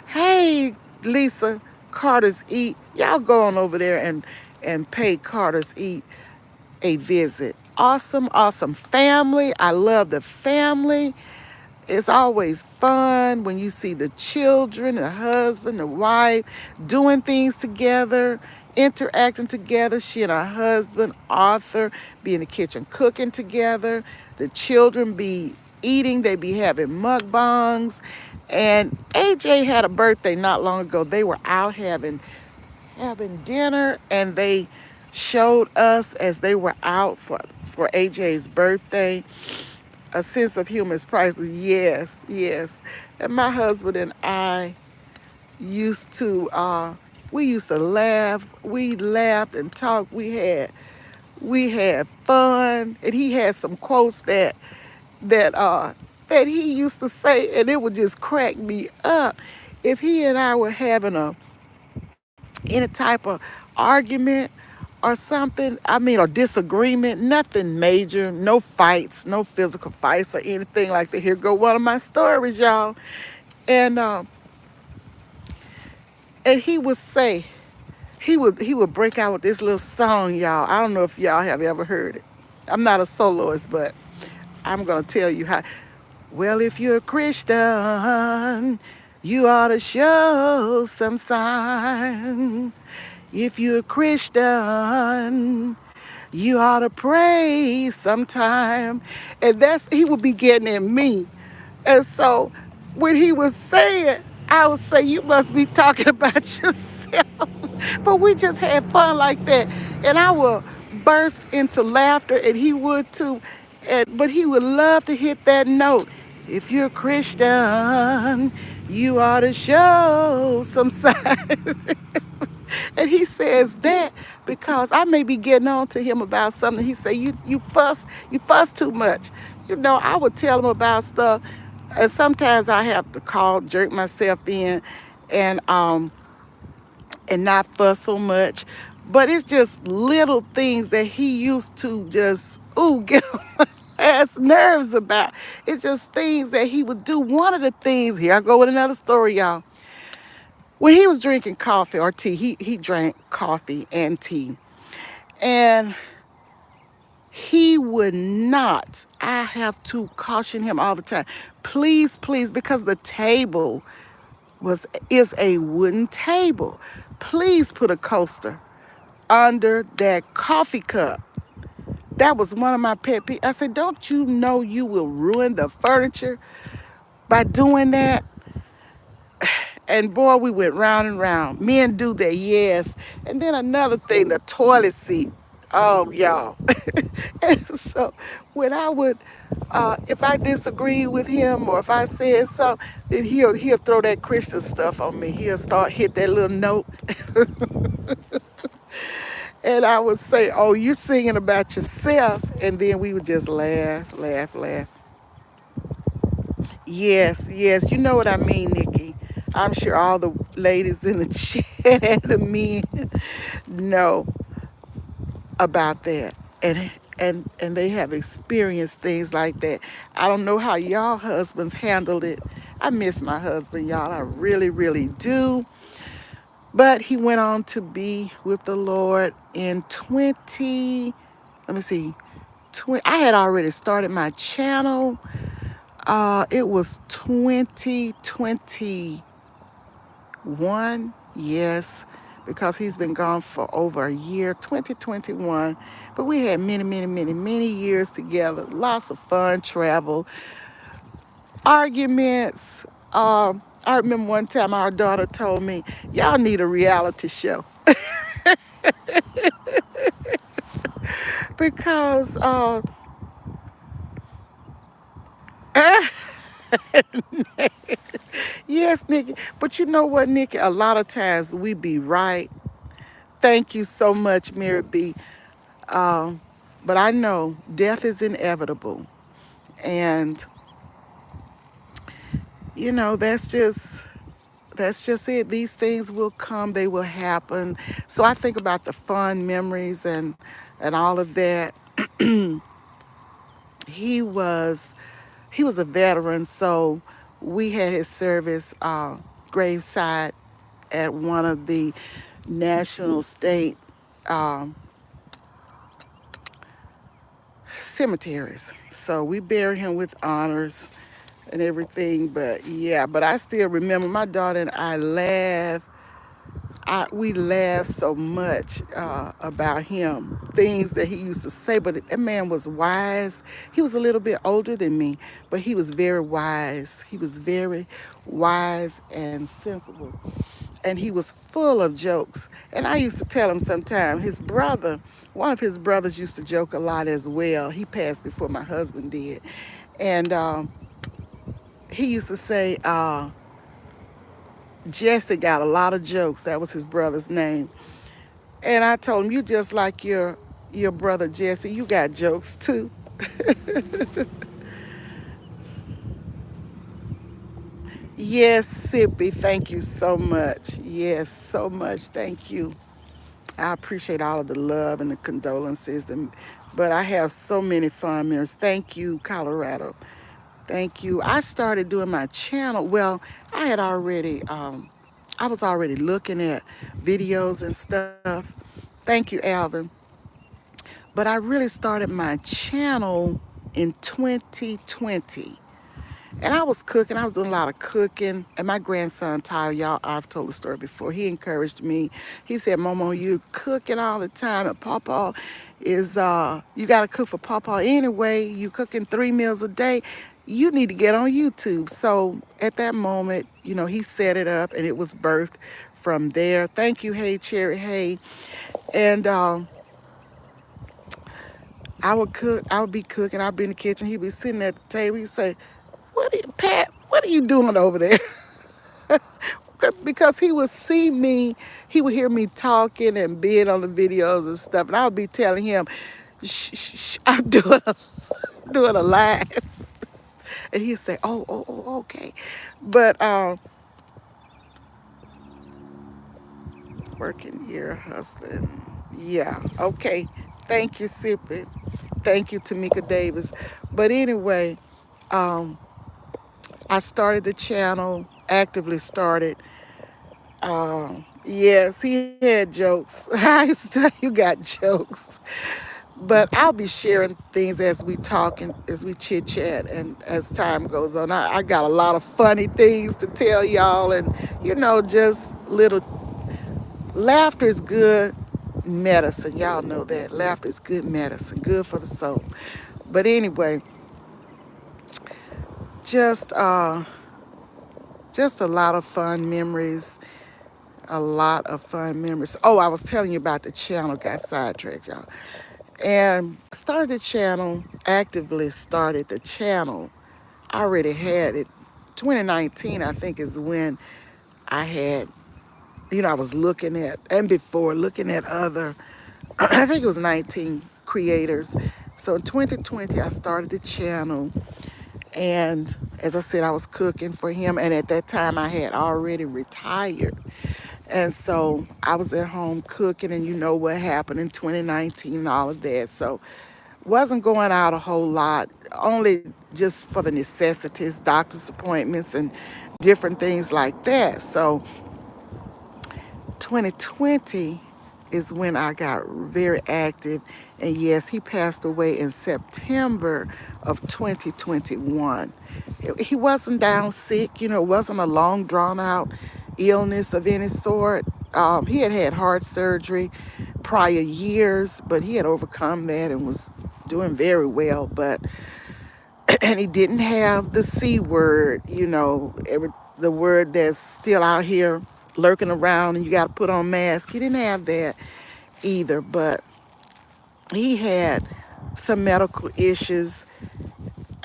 Hey, Lisa, Carter's Eat. Y'all go on over there and pay Carter's Eat a visit. Awesome, awesome family. I love the family. It's always fun when you see the children, the husband, the wife doing things together, interacting together. She and her husband, Arthur, be in the kitchen cooking together. The children be eating, they be having mukbangs. And AJ had a birthday not long ago. They were out having dinner, and they showed us as they were out for AJ's birthday. A sense of humor is priceless. Yes, yes. And my husband and I used to we used to laugh. We laughed and talked. We had fun. And he had some quotes that that he used to say, and it would just crack me up. If he and I were having any type of argument or something, or disagreement, nothing major, no fights, no physical fights or anything like that. Here go one of my stories, y'all. And he would say, he would break out with this little song, y'all. I don't know if y'all have ever heard it. I'm not a soloist, but I'm gonna tell you how. Well, if you're a Christian, you ought to show some sign. If you're a Christian, you ought to pray sometime. And he would be getting at me. And so when he was saying, I would say, "You must be talking about yourself." But we just had fun like that. And I would burst into laughter, and he would too. But he would love to hit that note. If you're a Christian, you ought to show some sign. And he says that because I may be getting on to him about something. He say, you fuss too much. You know, I would tell him about stuff, and sometimes I have to jerk myself in, and not fuss so much. But it's just little things that he used to just get on my ass nerves about. It's just things that he would do. One of the things, here I go with another story, y'all. When he was drinking coffee or tea, he drank coffee and tea. And he would not, I have to caution him all the time, please, please, because the table is a wooden table. Please put a coaster under that coffee cup. That was one of my pet peeves. I said, don't you know you will ruin the furniture by doing that? And boy, we went round and round. Men do that, yes. And then another thing, the toilet seat. Oh, y'all. And so when I would, if I disagreed with him or if I said something, then he'll throw that Christian stuff on me. He'll hit that little note. And I would say, oh, you singing about yourself. And then we would just laugh, laugh, laugh. Yes, yes, you know what I mean, Nikki. I'm sure all the ladies in the chat and the men know about that, and they have experienced things like that. I don't know how y'all husbands handled it. I miss my husband, y'all. I really, really do. But he went on to be with the Lord in 20. Let me see. 20, I had already started my channel. It was 2021. Yes, because he's been gone for over a year, 2021. But we had many, many, many, many years together. Lots of fun, travel, arguments. I remember one time our daughter told me, y'all need a reality show. Because, yes, Nikki. But you know what, Nikki? A lot of times we be right. Thank you so much, Mary B. Um, but I know death is inevitable. And, you know, that's just it. These things will come, they will happen. So I think about the fun memories and all of that. He was he was a veteran, so we had his service graveside at one of the national state um, cemeteries. So we buried him with honors and everything. But yeah, but I still remember my daughter and I laughed. We laughed so much about him, things that he used to say. But that man was wise. He was a little bit older than me, but he was very wise. He was very wise and sensible. And he was full of jokes. And I used to tell him sometimes, one of his brothers used to joke a lot as well. He passed before my husband did. And he used to say, Jesse got a lot of jokes. That was his brother's name. And I told him, you just like your brother Jesse, you got jokes too. Yes, Sippy, thank you so much. Yes, so much. Thank you. I appreciate all of the love and the condolences. But I have so many fun memories. Thank you, Colorado. Thank you. I started doing my channel. Well, I was already looking at videos and stuff. Thank you, Alvin. But I really started my channel in 2020. And I was cooking. I was doing a lot of cooking. And my grandson, Tyler, y'all, I've told the story before. He encouraged me. He said, Momo, you cooking all the time. And Papa you got to cook for Papa anyway. You cooking 3 meals a day. You need to get on YouTube. So at that moment, you know, he set it up and it was birthed from there. Thank you, Hey Cherry, hey. And I would cook. I would be cooking. I'd be in the kitchen. He'd be sitting at the table. He'd say, Pat, what are you doing over there? Because he would see me, he would hear me talking and being on the videos and stuff, and I would be telling him, I'm doing a live, and he'd say, okay, but working here, hustling, yeah, okay. Thank you, Sippy. Thank you, Tamika Davis. But anyway, um, I started the channel, actively started. Yes, he had jokes. I used to tell you got jokes. But I'll be sharing things as we talk and as we chit chat and as time goes on. I got a lot of funny things to tell y'all, and just little laughter is good medicine. Y'all know that. Laughter is good medicine, good for the soul. But anyway, just uh just a lot of fun memories. A lot of fun memories. Oh, I was telling you about the channel, got sidetracked, y'all. And started the channel, actively started the channel. I already had it. 2019, I think, is when I had, I was looking at, and before looking at other, I think it was 19 creators. So in 2020, I started the channel. And as I said, I was cooking for him. And at that time, I had already retired. And so I was at home cooking, and you know what happened in 2019 and all of that. So wasn't going out a whole lot, only just for the necessities, doctor's appointments, and different things like that. So 2020 is when I got very active. And yes, he passed away in September of 2021. He wasn't down sick, it wasn't a long drawn out illness of any sort. He had had heart surgery prior years, but he had overcome that and was doing very well. But and he didn't have the C word, the word that's still out here lurking around and you got to put on mask. He didn't have that either, but he had some medical issues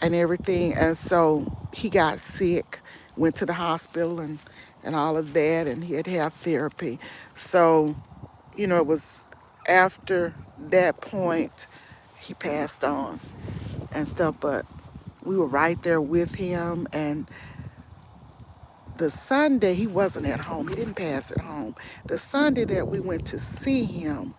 and everything. And so he got sick, went to the hospital and all of that, and he had to have therapy. So, it was after that point he passed on and stuff, but we were right there with him. And the Sunday, he wasn't at home. He didn't pass at home. The Sunday that we went to see him,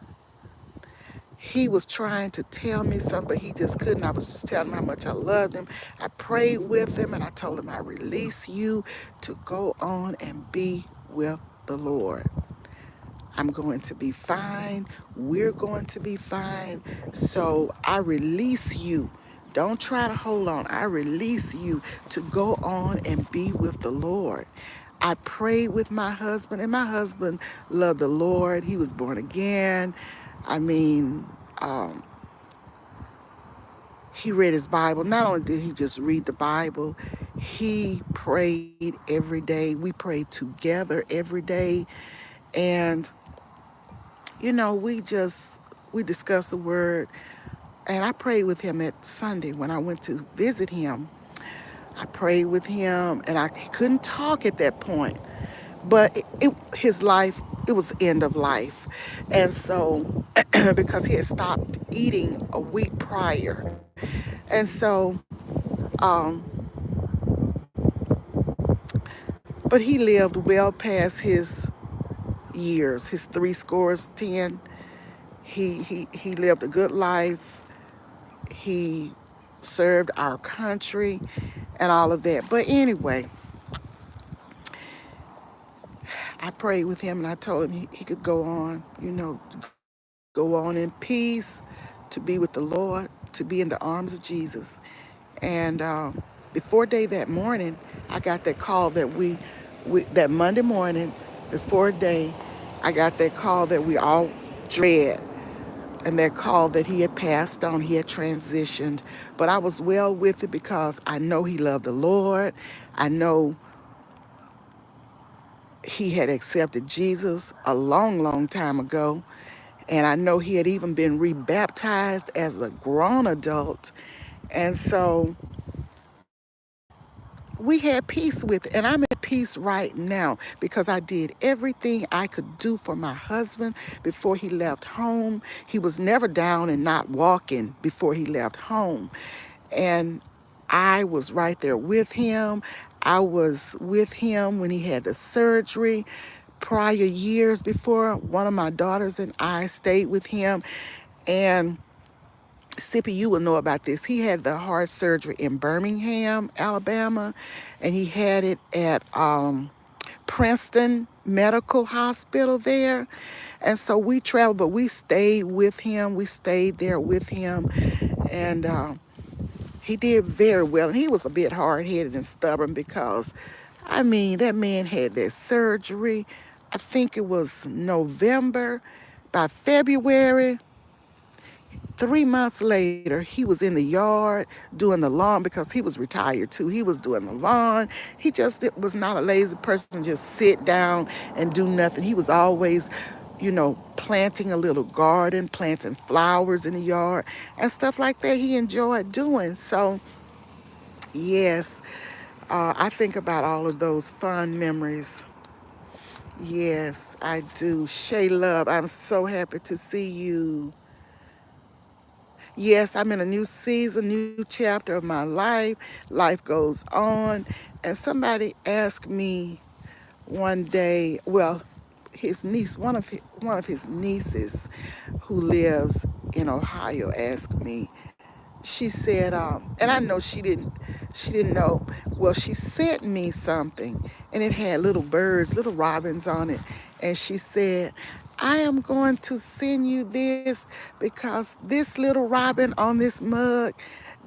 he was trying to tell me something, but he just couldn't. I was just telling him how much I loved him. I prayed with him, and I told him, I release you to go on and be with the Lord. I'm going to be fine. We're going to be fine. So I release you. Don't try to hold on. I release you to go on and be with the Lord. I prayed with my husband, and my husband loved the Lord. He was born again. I mean, he read his Bible. Not only did he just read the Bible, he prayed every day. We prayed together every day. And we discussed the word, and I prayed with him that Sunday when I went to visit him. I prayed with him, and he couldn't talk at that point, but his life, it was the end of life. And so, because he had stopped eating a week prior. And so, um, but he lived well past his years, his 10. He lived a good life. He served our country and all of that. But anyway, I prayed with him, and I told him he could go on, go on in peace, to be with the Lord, to be in the arms of Jesus. And before day that morning, I got that call that Monday morning, before day, I got that call that we all dread. And that call that he had passed on, he had transitioned. But I was well with it because I know he loved the Lord. I know he had accepted Jesus a long, long time ago. And I know he had even been rebaptized as a grown adult. And so we had peace with it. And I'm at peace right now because I did everything I could do for my husband before he left home. He was never down and not walking before he left home. And I was right there with him. I was with him when he had the surgery. Prior years before, one of my daughters and I stayed with him. And Sippy, you will know about this. He had the heart surgery in Birmingham, Alabama, and he had it at Princeton Medical Hospital there. And so we traveled, but we stayed with him. We stayed there with him. And he did very well. And he was a bit hard headed and stubborn because, I mean, that man had that surgery. I think it was November. By February, 3 months later, he was in the yard doing the lawn because he was retired too. He was doing the lawn. He just was not a lazy person, just sit down and do nothing. He was always, planting a little garden, planting flowers in the yard and stuff like that he enjoyed doing. So, yes, I think about all of those fun memories. Yes, I do. Shay Love, I'm so happy to see you. Yes, I'm in a new season, new chapter of my life. Life goes on. And somebody asked me one day, well, his niece, one of his nieces who lives in Ohio asked me, she said, and I know she didn't know. Well, she sent me something and it had little birds, little robins on it. And she said, I am going to send you this because this little robin on this mug,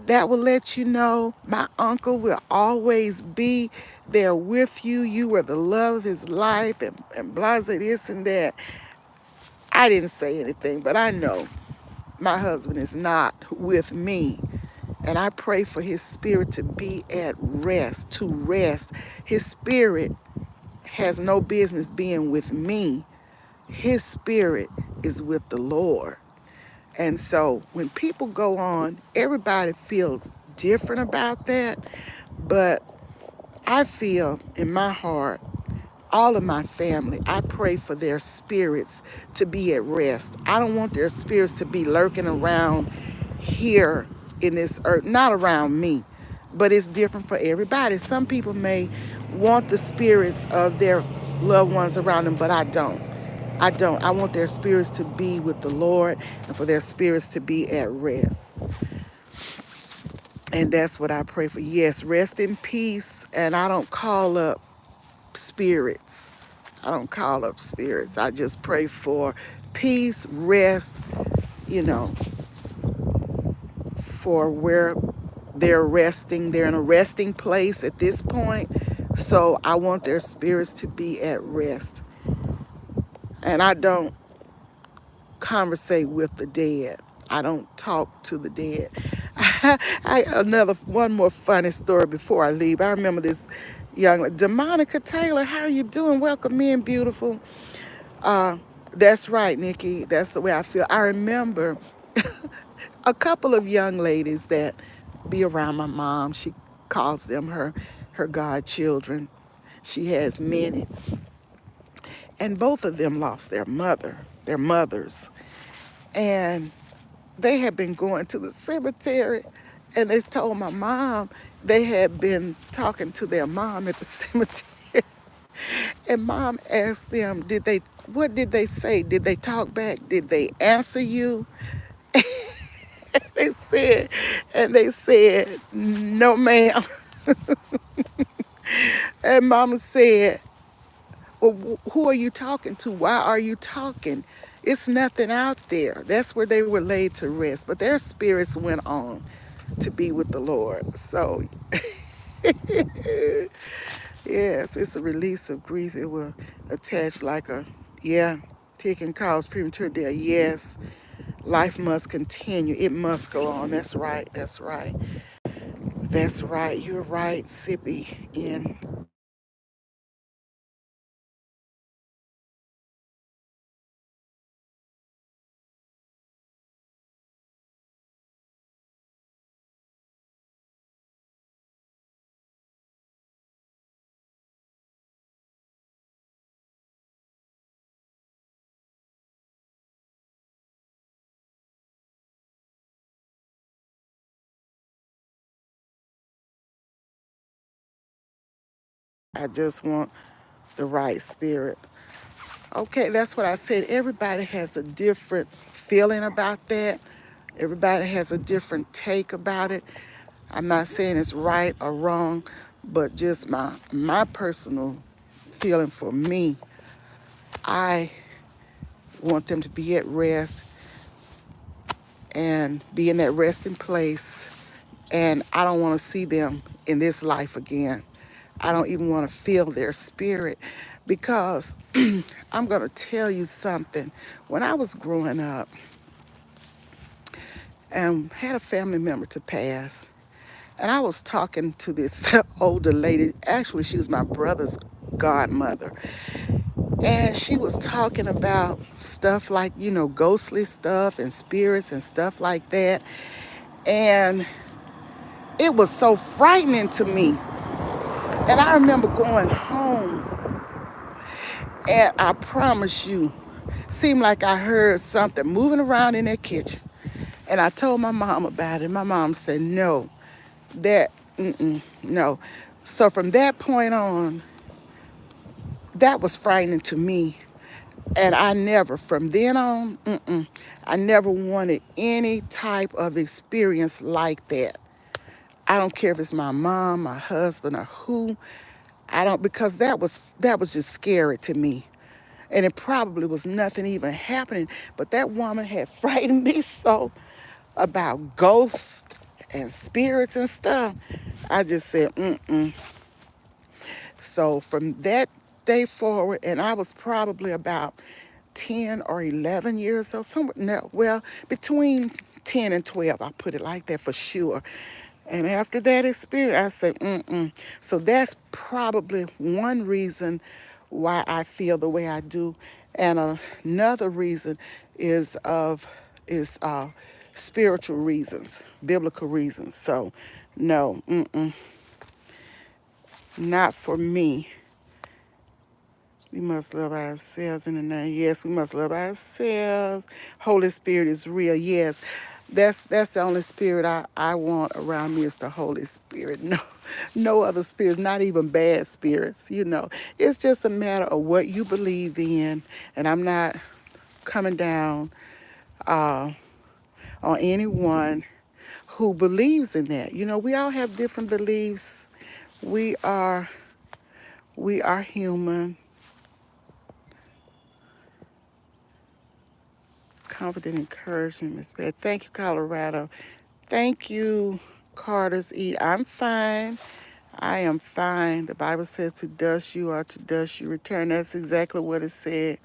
that will let you know my uncle will always be there with you. You were the love of his life and blah, blah, this and that. I didn't say anything, but I know my husband is not with me. And I pray for his spirit to be at rest, to rest. His spirit has no business being with me. His spirit is with the Lord. And so when people go on, everybody feels different about that. But I feel in my heart, all of my family, I pray for their spirits to be at rest. I don't want their spirits to be lurking around here in this earth, not around me, but it's different for everybody. Some people may want the spirits of their loved ones around them, but I don't. I don't. I want their spirits to be with the Lord and for their spirits to be at rest. And that's what I pray for. Yes, rest in peace. And I don't call up spirits. I don't call up spirits. I just pray for peace, rest, you know, for where they're resting. They're in a resting place at this point. So I want their spirits to be at rest. And I don't conversate with the dead. I don't talk to the dead. One more funny story before I leave. I remember this young Demonica Taylor. How are you doing? Welcome in, beautiful. That's right, Nikki. That's the way I feel. I remember a couple of young ladies that be around my mom. She calls them her godchildren. She has many. And both of them lost their mothers. And they had been going to the cemetery and they told my mom they had been talking to their mom at the cemetery. And mom asked them, what did they say? Did they talk back? Did they answer you? They said, no, ma'am. And mama said, well, who are you talking to? Why are you talking? It's nothing out there. That's where they were laid to rest. But their spirits went on to be with the Lord. So, yes, it's a release of grief. It will attach like tick and cause premature death. Yes, life must continue. It must go on. That's right. That's right. That's right. You're right, Sippy. In I just want the right spirit. Okay, that's what I said. Everybody has a different feeling about that. Everybody has a different take about it. I'm not saying it's right or wrong, but just my personal feeling for me, I want them to be at rest and be in that resting place. And I don't want to see them in this life again. I don't even want to feel their spirit because I'm going to tell you something. When I was growing up and had a family member to pass, and I was talking to this older lady, actually, she was my brother's godmother. And she was talking about stuff like, ghostly stuff and spirits and stuff like that. And it was so frightening to me. And I remember going home, and I promise you, seemed like I heard something moving around in that kitchen. And I told my mom about it. My mom said, no, no. So from that point on, that was frightening to me. And I never, from then on, I never wanted any type of experience like that. I don't care if it's my mom, my husband, or who. I don't, because that was just scary to me. And it probably was nothing even happening, but that woman had frightened me so about ghosts and spirits and stuff. I just said, mm-mm. So from that day forward, and I was probably about 10 or 11 years old, somewhere, no, well, between 10 and 12, I put it like that for sure. And after that experience, I said, mm-mm. So that's probably one reason why I feel the way I do. And another reason is spiritual reasons, biblical reasons. So no, not for me. We must love ourselves in the name. Yes, we must love ourselves. Holy Spirit is real. Yes. That's the only spirit I want around me is the Holy Spirit. No other spirits, not even bad spirits, It's just a matter of what you believe in. And I'm not coming down on anyone who believes in that. We all have different beliefs. We are human. Confident encouragement, Miss Beth. Thank you, Colorado. Thank you, Carter's Eat. I'm fine. I am fine. The Bible says to dust you are to dust you return. That's exactly what it said.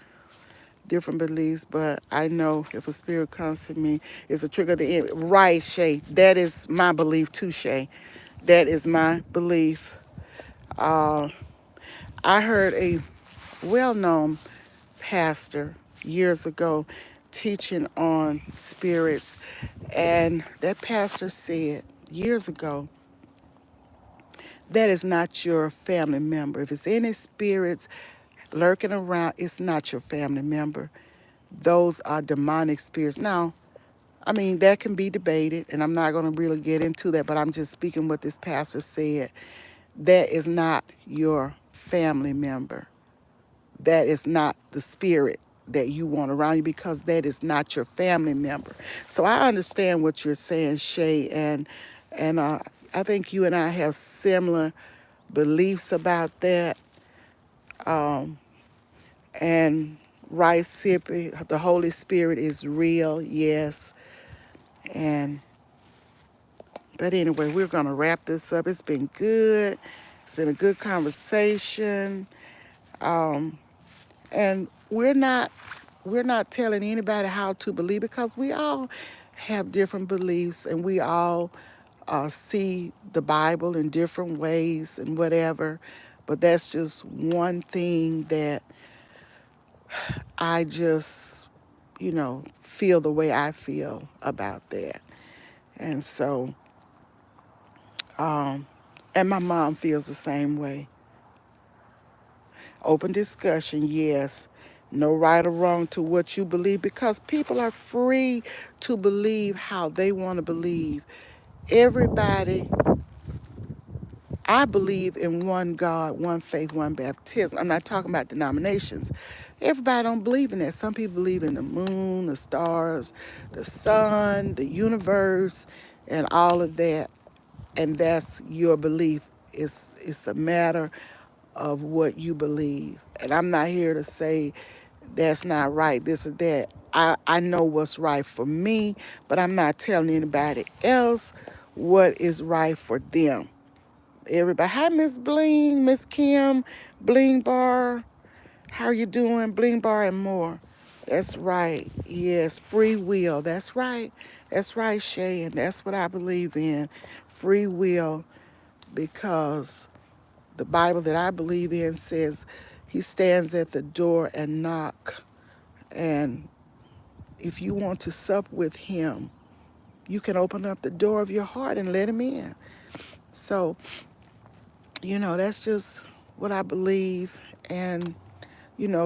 Different beliefs, but I know if a spirit comes to me, it's a trick of the enemy. Right, Shay. That is my belief too, Shay. That is my belief. Uh, I heard a well-known pastor years ago teaching on spirits, and that pastor said years ago, that is not your family member. If it's any spirits lurking around, it's not your family member. Those are demonic spirits. Now, I mean, that can be debated, and I'm not going to really get into that, but I'm just speaking what this pastor said. That is not your family member. That is not the spirit that you want around you because that is not your family member. So I understand what you're saying, Shay, and I think you and I have similar beliefs about that. And right, Sippy, the Holy Spirit is real, yes. And but anyway, we're gonna wrap this up. It's been good. It's been a good conversation. And we're not telling anybody how to believe because we all have different beliefs and we all see the Bible in different ways and whatever. But that's just one thing that I just, feel the way I feel about that. And so, and my mom feels the same way. Open discussion, yes. No right or wrong to what you believe because people are free to believe how they want to believe. Everybody, I believe in one God, one faith, one baptism. I'm not talking about denominations. Everybody don't believe in that. Some people believe in the moon, the stars, the sun, the universe, and all of that. And that's your belief. It's a matter of what you believe. And I'm not here to say that's not right, this or that. I know what's right for me, but I'm not telling anybody else what is right for them. Everybody, hi Miss Bling, Miss Kim, Bling Bar. How are you doing? Bling Bar and more. That's right. Yes, free will. That's right. That's right, Shay. And that's what I believe in. Free will, because the Bible that I believe in says he stands at the door and knock. And if you want to sup with him, you can open up the door of your heart and let him in. So, that's just what I believe. And,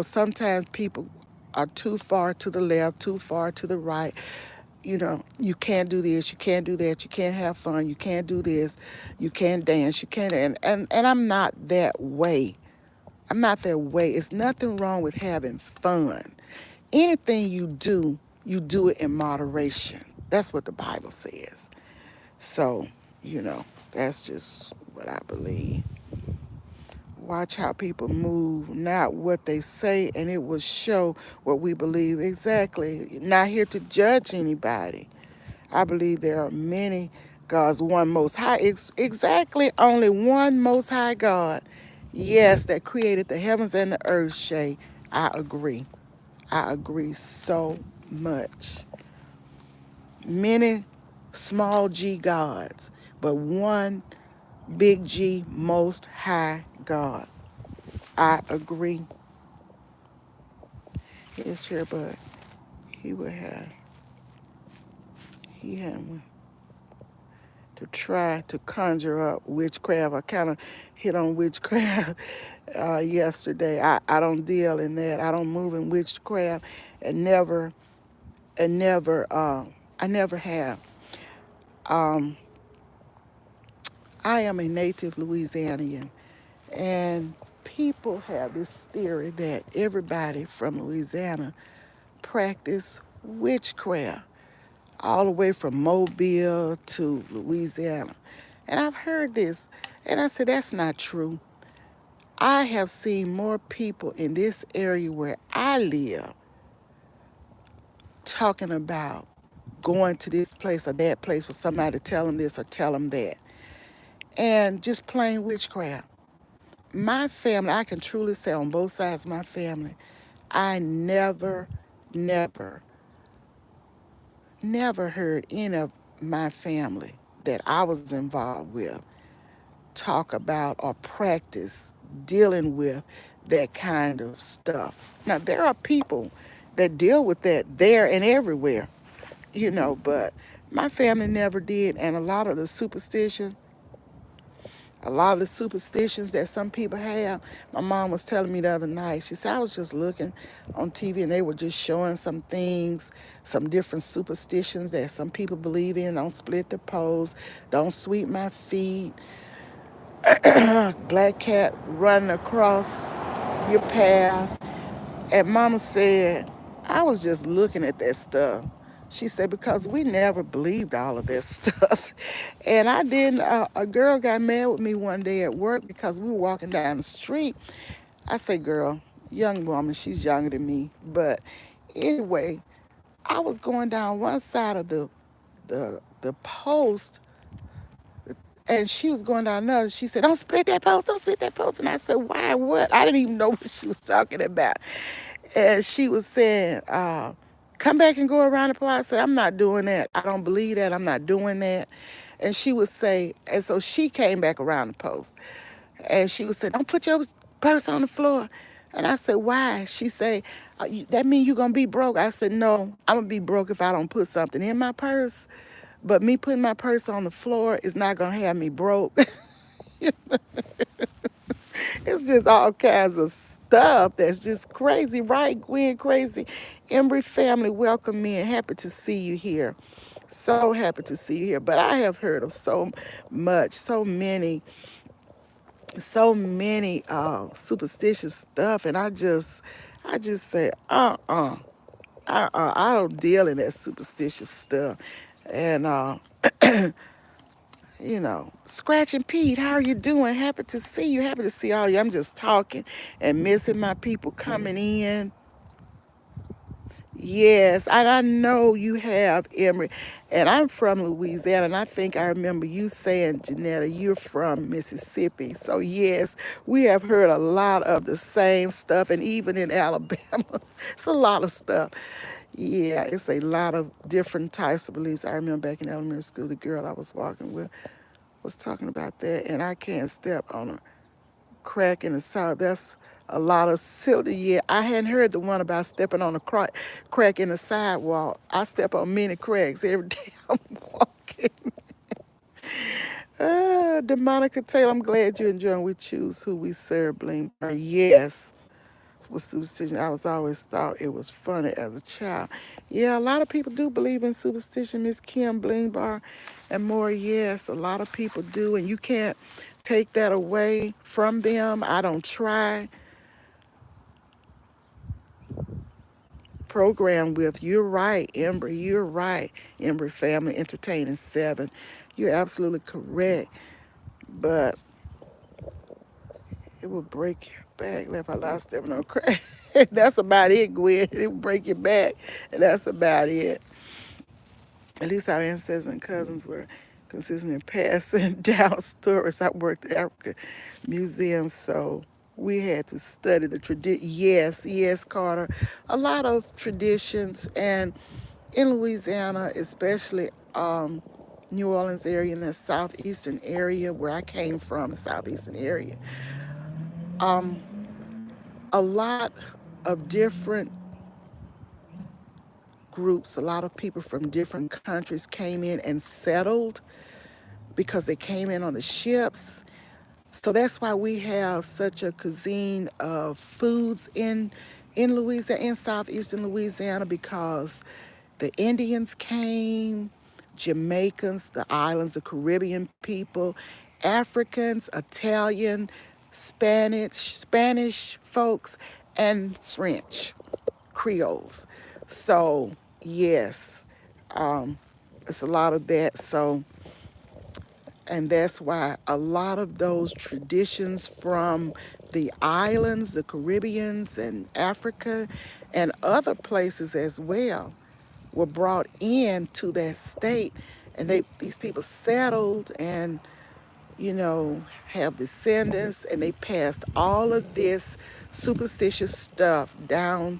sometimes people are too far to the left, too far to the right. You can't do this, you can't do that, you can't have fun, you can't do this, you can't dance, you can't. And I'm not that way. I'm not that way. It's nothing wrong with having fun. Anything you do it in moderation. That's what the Bible says. So, that's just what I believe. Watch how people move, not what they say, and it will show what we believe. Exactly. Not here to judge anybody. I believe there are many gods, one most high. Exactly, only one most high God. Yes, that created the heavens and the earth, Shay. I agree. I agree so much. Many small g gods, but one big G most high God. I agree. His chair, but he would have, he had to try to conjure up witchcraft. I kind of hit on witchcraft yesterday. I don't deal in that. I don't move in witchcraft, and I never have. Um, I am a native Louisianian, and people have this theory that everybody from Louisiana practice witchcraft, all the way from Mobile to Louisiana. And I've heard this, and I said, that's not true. I have seen more people in this area where I live talking about going to this place or that place for somebody to tell them this or tell them that, and just plain witchcraft. My family, I can truly say on both sides of my family, I never, never heard any of my family that I was involved with talk about or practice dealing with that kind of stuff. Now, there are people that deal with that there and everywhere, but my family never did. And a lot of the superstitions that some people have, my mom was telling me the other night, she said, I was just looking on TV and they were just showing some things, some different superstitions that some people believe in. Don't split the poles, don't sweep my feet, black cat running across your path. And mama said, I was just looking at that stuff. She said, because we never believed all of that stuff. And I didn't, a girl got mad with me one day at work because we were walking down the street. I say, girl, young woman, she's younger than me. But anyway, I was going down one side of the post, and she was going down another. She said, don't split that post, don't split that post. And I said, why, what? I didn't even know what she was talking about. And she was saying, come back and go around the post. I said, I'm not doing that. I don't believe that. I'm not doing that. And she would say, and so she came back around the post. And she would say, don't put your purse on the floor. And I said, why? She said, that mean you going to be broke? I said, no, I'm going to be broke if I don't put something in my purse. But me putting my purse on the floor is not going to have me broke. It's just all kinds of stuff that's just crazy, right, Gwen? Crazy. Embry family, welcome in. Happy to see you here. So happy to see you here. But I have heard of so much, so many so many superstitious stuff, and I just say I don't deal in that superstitious stuff. And Scratching Pete, how are you doing? Happy to see you. Happy to see all you. I'm just talking and missing my people coming in. Yes, and I know you have, Emory. And I'm from Louisiana, and I think I remember you saying, Janetta, you're from Mississippi. So, yes, we have heard a lot of the same stuff, and even in Alabama, it's a lot of stuff. Yeah, it's a lot of different types of beliefs. I remember back in elementary school, the girl I was walking with was talking about that, and I can't step on a crack in the side. That's a lot of silly. Yeah, I hadn't heard the one about stepping on a crack in the sidewalk. I step on many cracks every day I'm walking. Demonica Taylor, I'm glad you're enjoying. We choose who we serve, Bling. Yes, with superstition, I was always thought it was funny as a child. Yeah, a lot of people do believe in superstition, Miss Kim, Bling Bar, and more. Yes, a lot of people do, and you can't take that away from them. I don't try. Program with. You're right, Ember. You're right, Ember Family Entertaining 7. You're absolutely correct. But it will break your back. Left I lost stepping on crack. That's about it, Gwen. It will break your back. And that's about it. At least our ancestors and cousins were consistent in passing down stories. I worked at Africa Museum, so we had to study the tradition. Yes, yes, Carter. A lot of traditions, and in Louisiana, especially New Orleans area, in the southeastern area where I came from, the southeastern area, um, a lot of different groups, a lot of people from different countries came in and settled because they came in on the ships. So that's why we have such a cuisine of foods in Louisiana, in southeastern Louisiana, because the Indians came, Jamaicans, the islands, the Caribbean people, Africans, Italian, Spanish folks, and French Creoles. So yes, um, it's a lot of that. So and that's why a lot of those traditions from the islands, the Caribbeans, and Africa, and other places as well, were brought into that state. And these people settled and, have descendants, and they passed all of this superstitious stuff down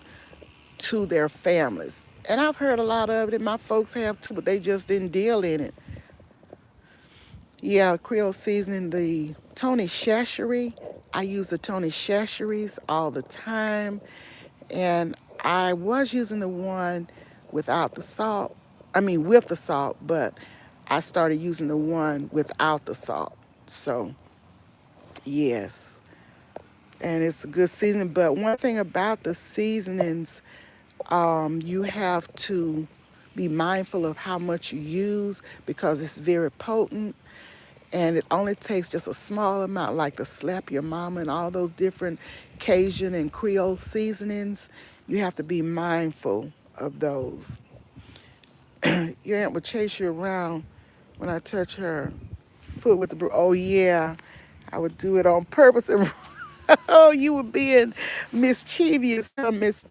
to their families. And I've heard a lot of it, and my folks have too, but they just didn't deal in it. Yeah, Creole seasoning, the Tony Chachery. I use the Tony Chacheries all the time. And I was using the one without the salt. I mean, with the salt, but I started using the one without the salt. So, yes. And it's a good seasoning. But one thing about the seasonings, you have to be mindful of how much you use because it's very potent, and it only takes just a small amount, like the Slap Your Mama and all those different Cajun and Creole seasonings. You have to be mindful of those. Your aunt would chase you around when I touch her foot with the broom. Oh yeah, I would do it on purpose. And oh, you were being mischievous, huh, Miss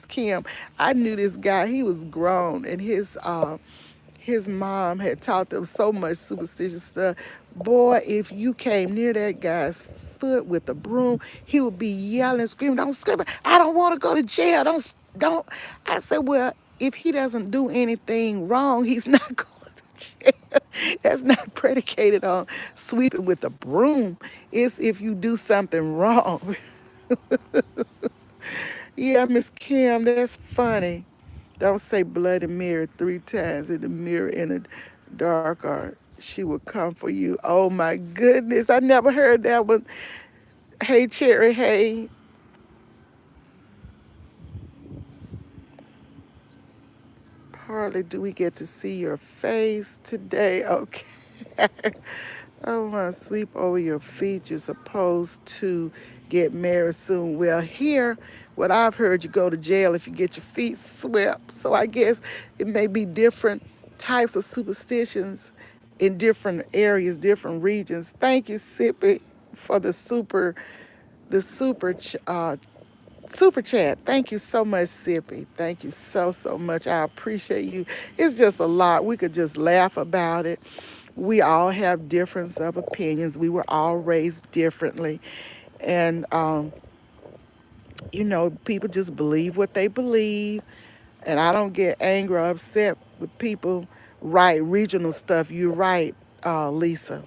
Kim. I knew this guy. He was grown, and his mom had taught them so much superstitious stuff. Boy, if you came near that guy's foot with a broom, he would be yelling, screaming, "Don't scream! I don't want to go to jail! Don't!" I said, "Well, if he doesn't do anything wrong, he's not going to jail. That's not predicated on sweeping with a broom. It's if you do something wrong." Yeah, Miss Kim, that's funny. Don't say Bloody Mary 3 times in the mirror in the dark, or she will come for you. Oh my goodness, I never heard that one. Hey, Cherry, hey. Hardly do we get to see your face today. Okay. Oh, my, sweep over your feet. You're supposed to get married soon. Well, here, what I've heard, you go to jail if you get your feet swept. So I guess it may be different types of superstitions in different areas, different regions. Thank you, Sippy, for the super chat. Thank you so much, Sippy. Thank you so much. I appreciate you. It's just a lot. We could just laugh about it. We all have difference of opinions. We were all raised differently. And, people just believe what they believe. And I don't get angry or upset with people write regional stuff. You're right, Lisa,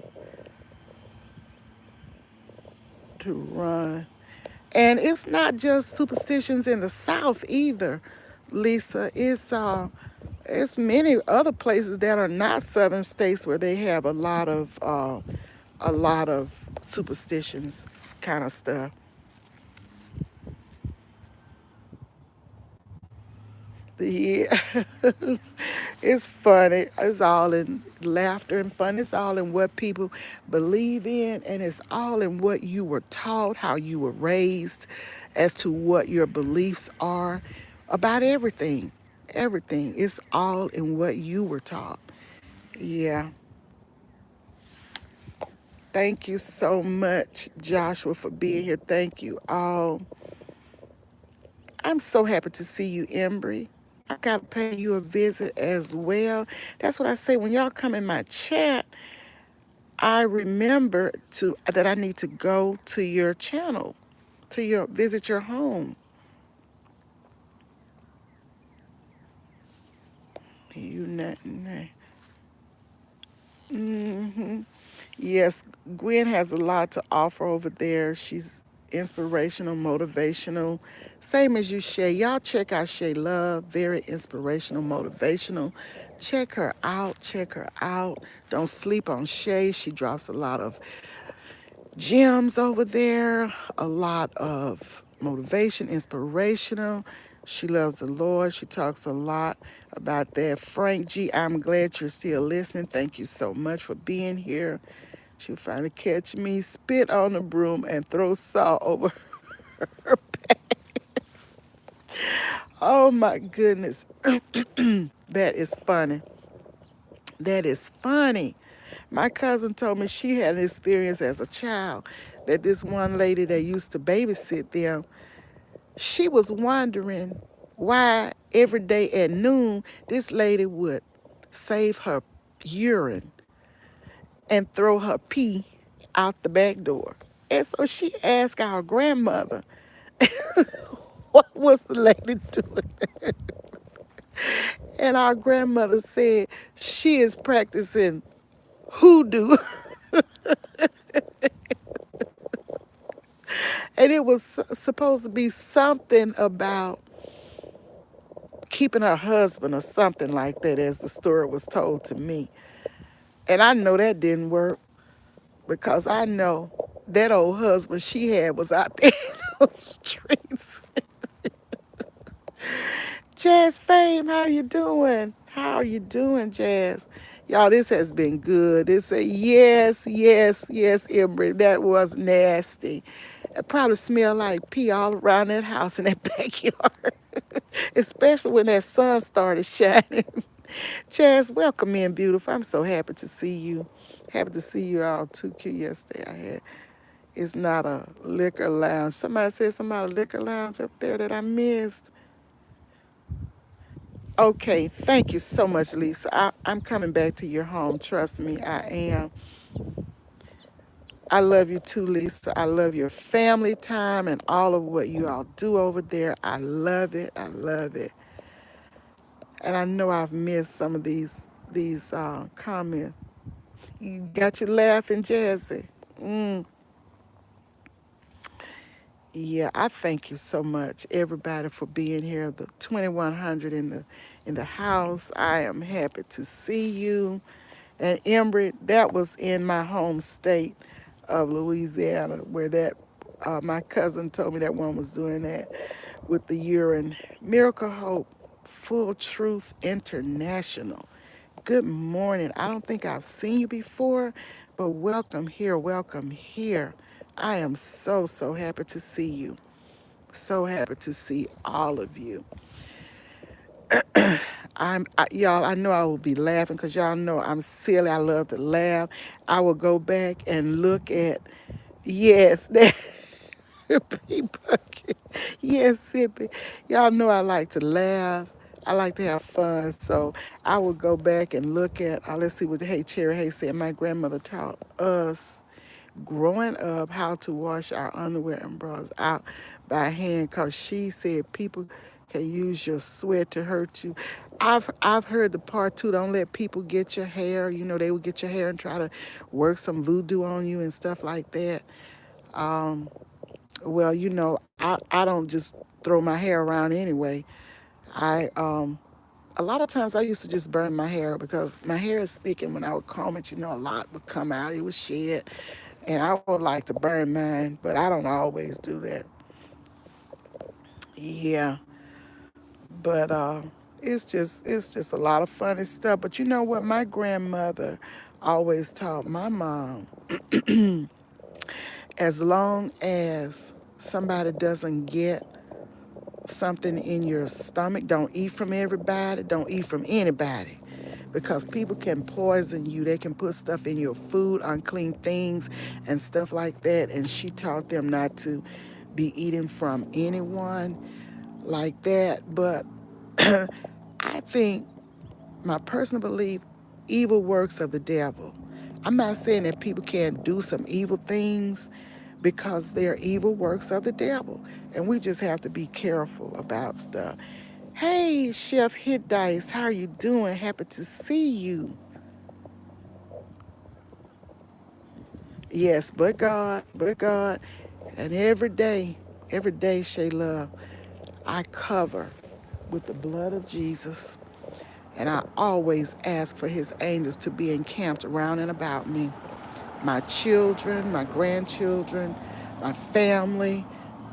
to run. And it's not just superstitions in the South either, Lisa. It's many other places that are not southern states where they have a lot of superstitions kind of stuff. Yeah, it's funny. It's all in laughter and fun. It's all in what people believe in, and it's all in what you were taught, how you were raised, as to what your beliefs are about everything. Everything. It's all in what you were taught. Yeah. Thank you so much, Joshua, for being here. Thank you all. I'm so happy to see you, Embry. I got to pay you a visit as well. That's what I say. When y'all come in my chat, I remember that I need to go to your channel, visit your home. You know. Hmm. Yes, Gwen has a lot to offer over there. She's inspirational, motivational, same as you, Shay. Y'all check out Shay Love, very inspirational, motivational. Check her out, check her out. Don't sleep on Shay. She drops a lot of gems over there, a lot of motivation, inspirational. She loves the Lord. She talks a lot about that. Frank G, I'm glad you're still listening. Thank you so much for being here. She'll finally catch me, spit on the broom, and throw salt over her. Oh my goodness. That is funny. That is funny. My cousin told me she had an experience as a child that this one lady that used to babysit them, she was wondering why every day at noon this lady would save her urine and throw her pee out the back door. And so she asked our grandmother, what was the lady doing? And our grandmother said, she is practicing hoodoo. And it was supposed to be something about keeping her husband or something like that, as the story was told to me. And I know that didn't work because I know that old husband she had was out there in those streets. Jazz Fame, how you doing? How are you doing, Jazz? Y'all, this has been good. It's a yes, Embry. That was nasty. It probably smelled like pee all around that house in that backyard, especially when that sun started shining. Jazz, welcome in, beautiful. I'm so happy to see you. Happy to see you all too. Cute yesterday. It's not a liquor lounge. Somebody said something about a liquor lounge up there that I missed. Okay, thank you so much, Lisa. I'm coming back to your home. Trust me, I am. I love you too, Lisa. I love your family time and all of what you all do over there. I love it. I love it. And I know I've missed some of these comments. You got you laughing, Jazzy. Mm, yeah, I thank you so much, everybody, for being here. The 2100 in the house. I am happy to see you. And Embry, that was in my home state of Louisiana, where that my cousin told me that one was doing that with the urine. Miracle Hope, Full Truth International. Good morning. I don't think I've seen you before, but welcome here. Welcome here. I am so, so happy to see you. So happy to see all of you. Y'all, I know I will be laughing because y'all know I'm silly. I love to laugh. I will go back and look at, yes, that P bucket. Yes, Sippy. Y'all know I like to laugh. I like to have fun. So I will go back and look at, let's see what Hey Cherry Hay said. My grandmother taught us growing up how to wash our underwear and bras out by hand because she said people can use your sweat to hurt you. I've heard the part too, don't let people get your hair. You know, they will get your hair and try to work some voodoo on you and stuff like that. Well, I don't just throw my hair around anyway. I A lot of times I used to just burn my hair because my hair is thick, and when I would comb it, a lot would come out. It would shed, and I would like to burn mine, but I don't always do that. Yeah, but it's just a lot of funny stuff. But you know what? My grandmother always taught my mom, as long as somebody doesn't get something in your stomach, don't eat from everybody, don't eat from anybody. Because people can poison you. They can put stuff in your food, unclean things, and stuff like that. And she taught them not to be eating from anyone like that. But I think, my personal belief, evil works of the devil. I'm not saying that people can't do some evil things because they're evil works of the devil. And we just have to be careful about stuff. Hey, Chef Hit Dice, how are you doing? Happy to see you. Yes, but God. And every day, Shay Love, I cover with the blood of Jesus. And I always ask for his angels to be encamped around and about me, my children, my grandchildren, my family,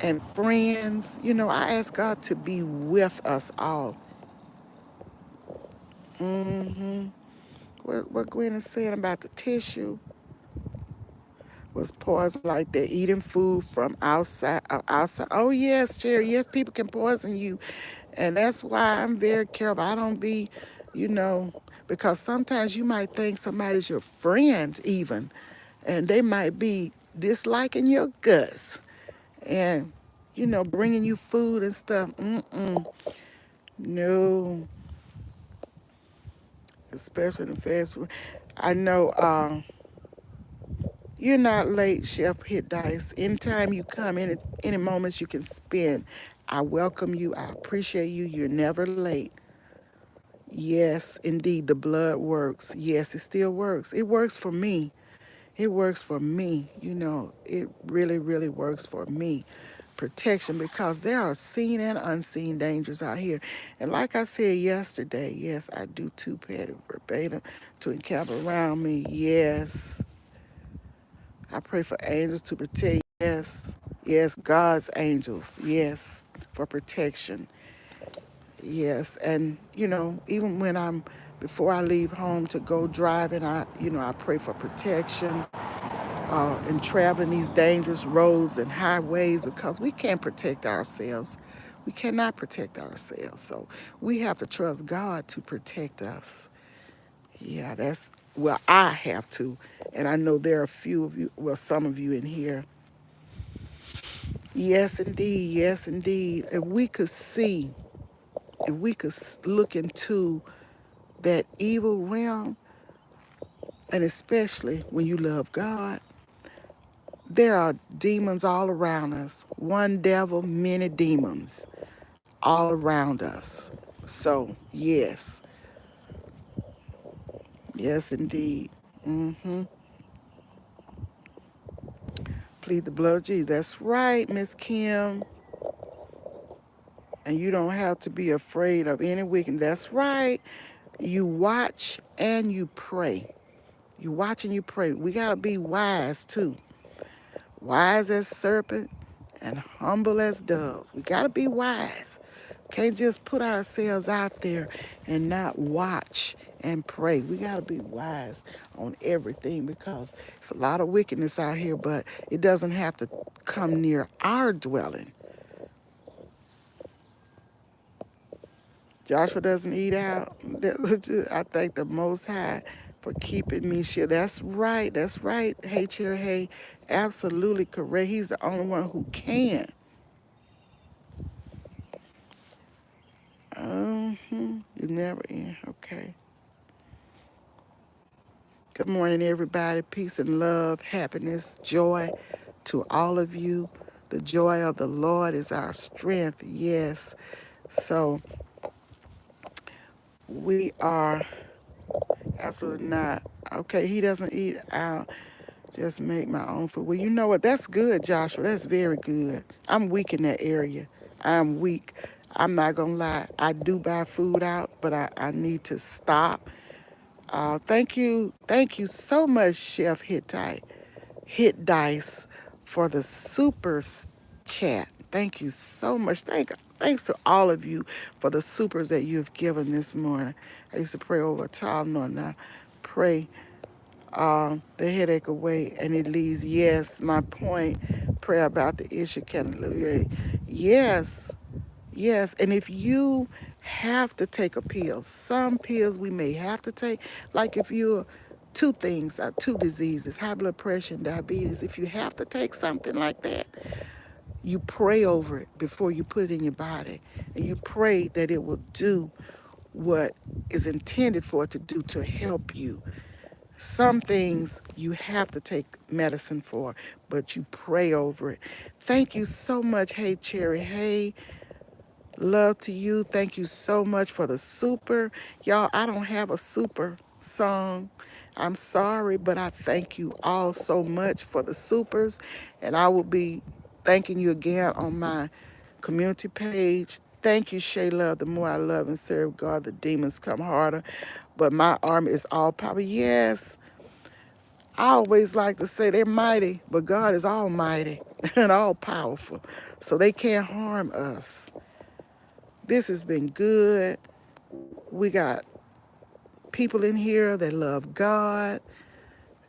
and friends. I ask God to be with us all. hmm what Gwen is saying about the tissue was poison, like they're eating food from outside. Oh yes, Jerry. Yes, people can poison you, and that's why I'm very careful. I don't be, you know, because sometimes you might think somebody's your friend even, and they might be disliking your guts, and bringing you food and stuff. No, especially in fast food. I know. You're not late, Chef Hit Dice. Anytime you come, any moments you can spend, I welcome you. I appreciate you. You're never late. Yes, indeed, the blood works. Yes, it still works. It works for me. It works for me. It really, really works for me. Protection, because there are seen and unseen dangers out here. And like I said yesterday, yes, I do too, Patty, verbatim, to encamp around me. Yes. I pray for angels to protect. Yes. Yes, God's angels. Yes, for protection. Yes, and even when before I leave home to go driving, I pray for protection in traveling these dangerous roads and highways, because we can't protect ourselves. We cannot protect ourselves. So we have to trust God to protect us. Yeah, well, I have to. And I know there are a few of you, well, some of you in here. Yes, indeed. Yes, indeed. If we could look into that evil realm, and especially when you love God, there are demons all around us. One devil, many demons all around us. So, yes. Yes, indeed. hmm Plead the blood of Jesus. That's right, Miss Kim. And you don't have to be afraid of any wicked. That's right. You watch and you pray. You watch and you pray. We got to be wise too. Wise as serpent and humble as doves. We got to be wise. Can't just put ourselves out there and not watch and pray. We got to be wise on everything because it's a lot of wickedness out here, but it doesn't have to come near our dwelling. Joshua doesn't eat out. I thank the Most High for keeping me sure. That's right. That's right. Hey, Cherry. Hey, absolutely correct. He's the only one who can. You never end. Okay. Good morning, everybody. Peace and love, happiness, joy to all of you. The joy of the Lord is our strength. Yes. So we are absolutely not. Okay, he doesn't eat out. Just make my own food. Well, you know what? That's good, Joshua. That's very good. I'm weak in that area. I'm weak. I'm not going to lie. I do buy food out, but I need to stop. Thank you. Thank you so much, Chef Hit Dice, for the chat. Thank you so much. Thanks to all of you for the supers that you have given this morning. I used to pray over Tylenol. Now pray the headache away and it leaves. Yes, my point. Pray about the issue can alleviate. Yes, yes. And if you have to take a pill, some pills we may have to take, like if you're two things, two diseases, high blood pressure and diabetes, if you have to take something like that, you pray over it before you put it in your body. And you pray that it will do what is intended for it to do to help you. Some things you have to take medicine for, but you pray over it. Thank you so much. Hey, Cherry. Hey, love to you. Thank you so much for the super. Y'all, I don't have a super song. I'm sorry, but I thank you all so much for the supers. And I will be thanking you again on my community page. Thank you, Shayla. The more I love and serve God, the demons come harder. But my army is all power. Yes, I always like to say they're mighty, but God is almighty and all powerful. So they can't harm us. This has been good. We got people in here that love God,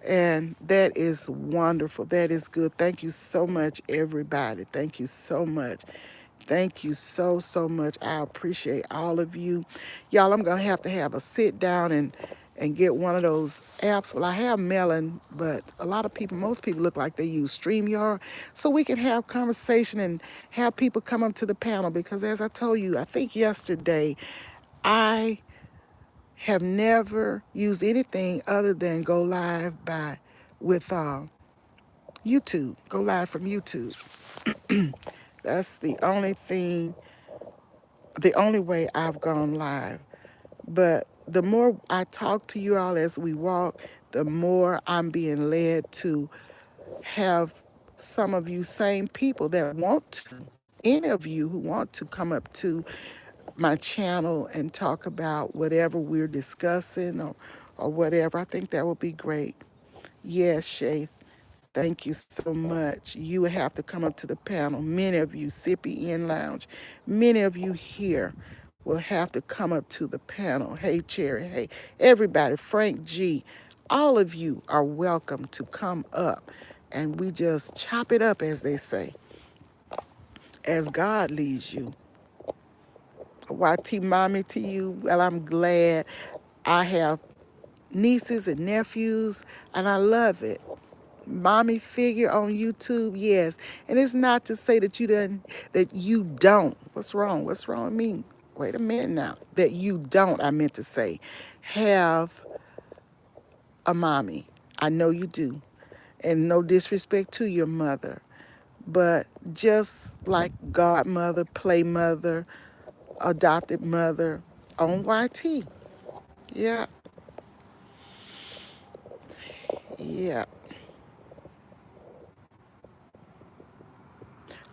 and that is wonderful. That is good. Thank you so much, everybody. Thank you so much. Thank you so, so much. I appreciate all of you. Y'all, I'm going to have a sit down and get one of those apps. Well, I have Melon, but a lot of people, most people look like they use StreamYard. So we can have conversation and have people come up to the panel because as I told you, I think yesterday, I have never used anything other than go live with YouTube, go live from YouTube. That's the only way I've gone live. But the more I talk to you all as we walk, the more I'm being led to have some of you same people that want to, any of you who want to come up to my channel and talk about whatever we're discussing or whatever. I think that would be great. Yes, Shay. Thank you so much. You would have to come up to the panel. Many of you, Sippy in Lounge, many of you here will have to come up to the panel. Hey, Cherry. Hey, everybody. Frank G. All of you are welcome to come up and we just chop it up, as they say, as God leads you. YT Mommy to you. Well, I'm glad I have nieces and nephews, and I love it. Mommy figure on YouTube, yes. And it's not to say that you don't. What's wrong? What's wrong with me? Wait a minute now. That you don't, I meant to say, have a mommy. I know you do. And no disrespect to your mother. But just like godmother, play mother, adopted mother on YT. Yeah, yeah.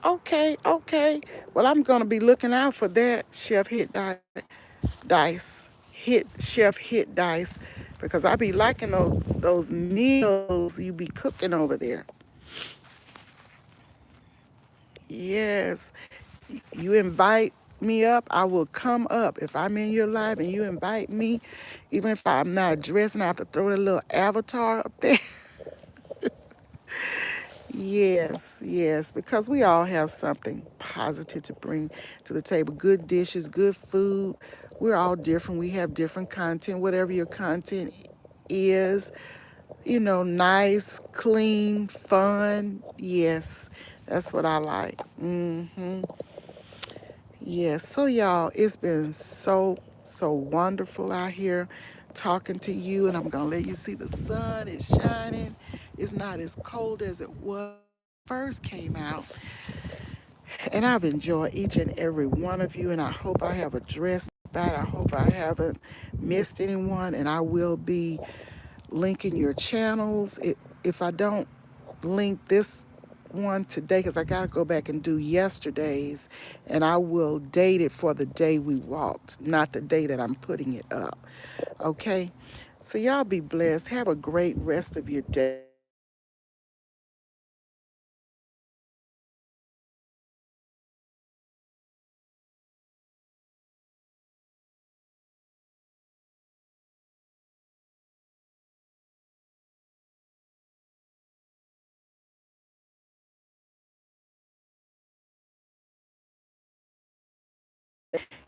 Okay, okay. Well, I'm gonna be looking out for that, Chef Chef Hit Dice, because I be liking those meals you be cooking over there. Yes, you invite me up, I will come up. If I'm in your life and you invite me, even if I'm not addressing, I have to throw a little avatar up there. Yes, yes, because we all have something positive to bring to the table. Good dishes, good food. We're all different. We have different content, whatever your content is, nice, clean, fun. Yes, that's what I like. Yes. So, y'all, it's been so wonderful out here talking to you, and I'm going to let you see the sun is shining. It's not as cold as it was first came out. And I've enjoyed each and every one of you, and I hope I have addressed that. I hope I haven't missed anyone, and I will be linking your channels. If I don't link this one today, because I got to go back and do yesterday's, and I will date it for the day we walked, not the day that I'm putting it up. Okay? So y'all be blessed. Have a great rest of your day.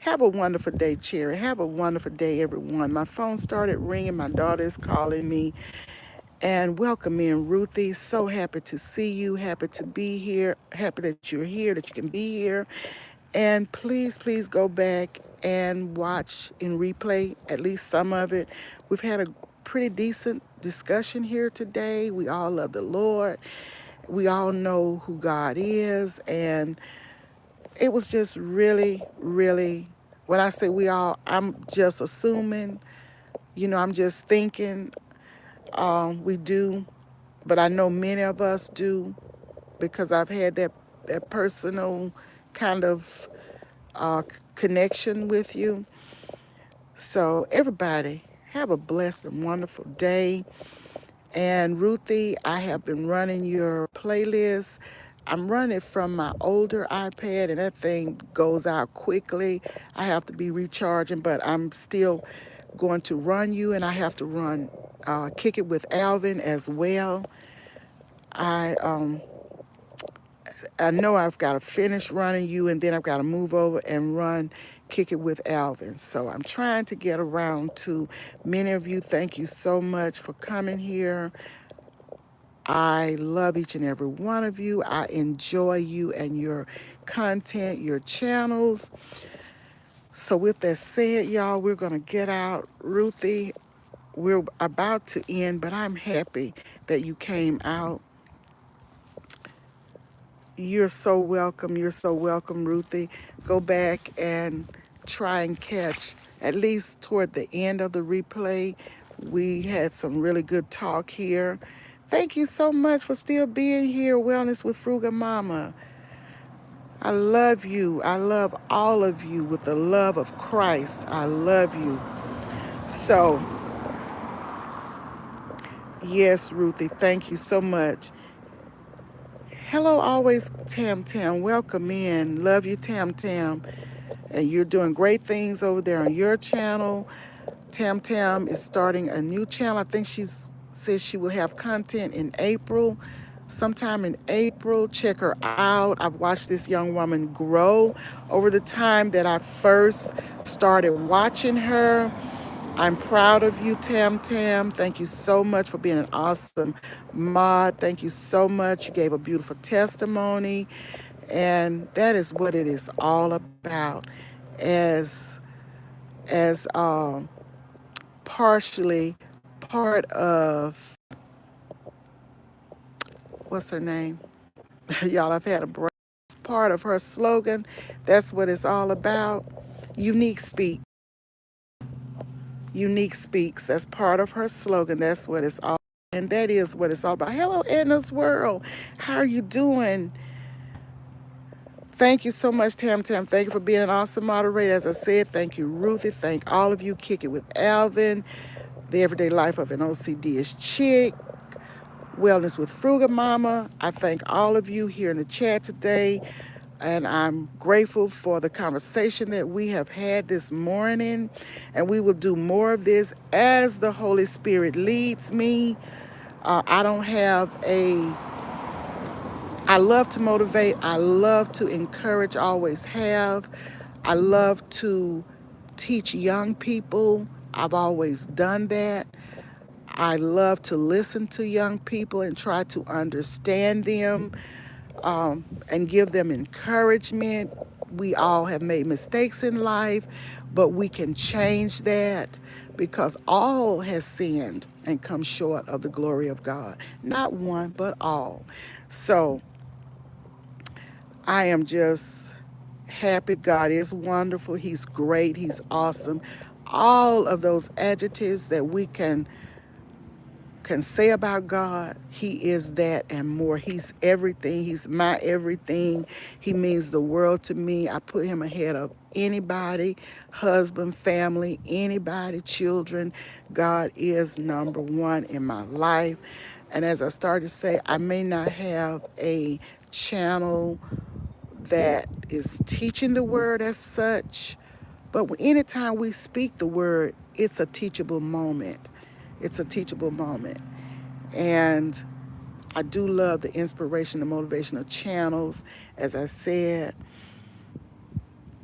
Have a wonderful day, Cherry. Have a wonderful day, everyone. My phone started ringing. My daughter is calling me. And welcome in, Ruthie. So happy to see you. Happy to be here. Happy that you're here, that you can be here. And please go back and watch in replay at least some of it. We've had a pretty decent discussion here today. We all love the Lord. We all know who God is. And it was just really, when I say we all, I'm just assuming, I'm just thinking we do, but I know many of us do because I've had that personal kind of connection with you. So everybody, have a blessed and wonderful day. And Ruthie, I have been running your playlist. I'm running it from my older iPad, and that thing goes out quickly. I have to be recharging, but I'm still going to run you, and I have to run Kick It with Alvin as well. I I know I've got to finish running you, and then I've got to move over and run Kick It with Alvin. So I'm trying to get around to many of you. Thank you so much for coming here. I love each and every one of you. I enjoy you and your content, your channels. So with that said, y'all, we're going to get out. Ruthie, we're about to end, but I'm happy that you came out. You're so welcome. You're so welcome, Ruthie. Go back and try and catch, at least toward the end of the replay. We had some really good talk here. Thank you so much for still being here, Wellness with Frugal Mama. I love you. I love all of you with the love of Christ. I love you. So, yes, Ruthie, thank you so much. Hello, always, Tam Tam. Welcome in. Love you, Tam Tam. And you're doing great things over there on your channel. Tam Tam is starting a new channel. I think she says she will have content in April. Sometime in April, check her out. I've watched this young woman grow over the time that I first started watching her. I'm proud of you, Tam Tam. Thank you so much for being an awesome mod. Thank you so much. You gave a beautiful testimony. And that is what it is all about. As partially part of, what's her name? Y'all, I've had a break. Part of her slogan. That's what it's all about. Unique Speak. Unique Speaks. That's part of her slogan. That's what it's all. And that is what it's all about. Hello, Edna's World. How are you doing? Thank you so much, Tam Tam. Thank you for being an awesome moderator. As I said, thank you, Ruthie. Thank all of you. Kick It with Alvin. The Everyday Life of an OCD is Chick. Wellness with Frugal Mama. I thank all of you here in the chat today. And I'm grateful for the conversation that we have had this morning. And we will do more of this as the Holy Spirit leads me. I don't have a, I love to motivate. I love to encourage, always have. I love to teach young people. I've always done that. I love to listen to young people and try to understand them, and give them encouragement. We all have made mistakes in life, but we can change that because all has sinned and come short of the glory of God. Not one, but all. So I am just happy. God is wonderful. He's great. He's awesome. All of those adjectives that we can say about God, He is that and more. He's everything. He's my everything. He means the world to me. I put Him ahead of anybody, husband, family, anybody, children. God is number one in my life. And as I started to say, I may not have a channel that is teaching the word as such, but anytime we speak the word, it's a teachable moment. It's a teachable moment. And I do love the inspiration, the motivational channels. As I said,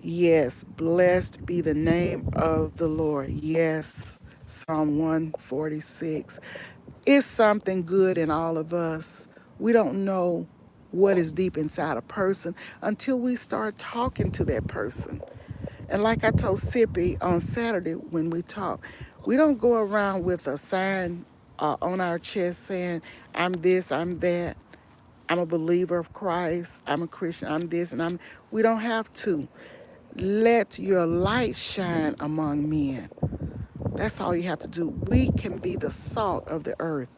yes, blessed be the name of the Lord. Yes, Psalm 146. It's something good in all of us. We don't know what is deep inside a person until we start talking to that person. And like I told Sippy on Saturday when we talked, we don't go around with a sign on our chest saying, I'm this, I'm that, I'm a believer of Christ, I'm a Christian, I'm this, and I'm. We don't have to. Let your light shine among men. That's all you have to do. We can be the salt of the earth.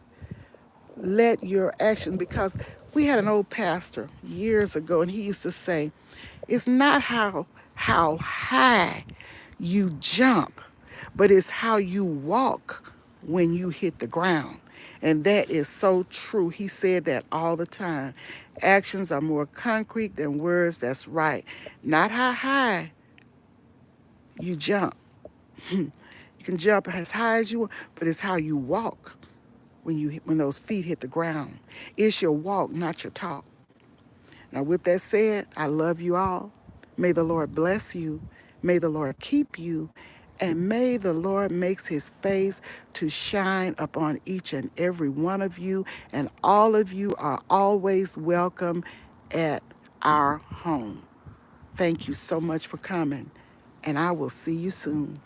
Let your action, because we had an old pastor years ago, and he used to say, it's not how high you jump, but it's how you walk when you hit the ground. And that is so true. He said that all the time. Actions are more concrete than words. That's right. Not how high you jump. You can jump as high as you want, but it's how you walk when those feet hit the ground. It's your walk, not your talk. Now, with that said, I love you all. May the Lord bless you. May the Lord keep you. And may the Lord makes His face to shine upon each and every one of you. And all of you are always welcome at our home. Thank you so much for coming. And I will see you soon.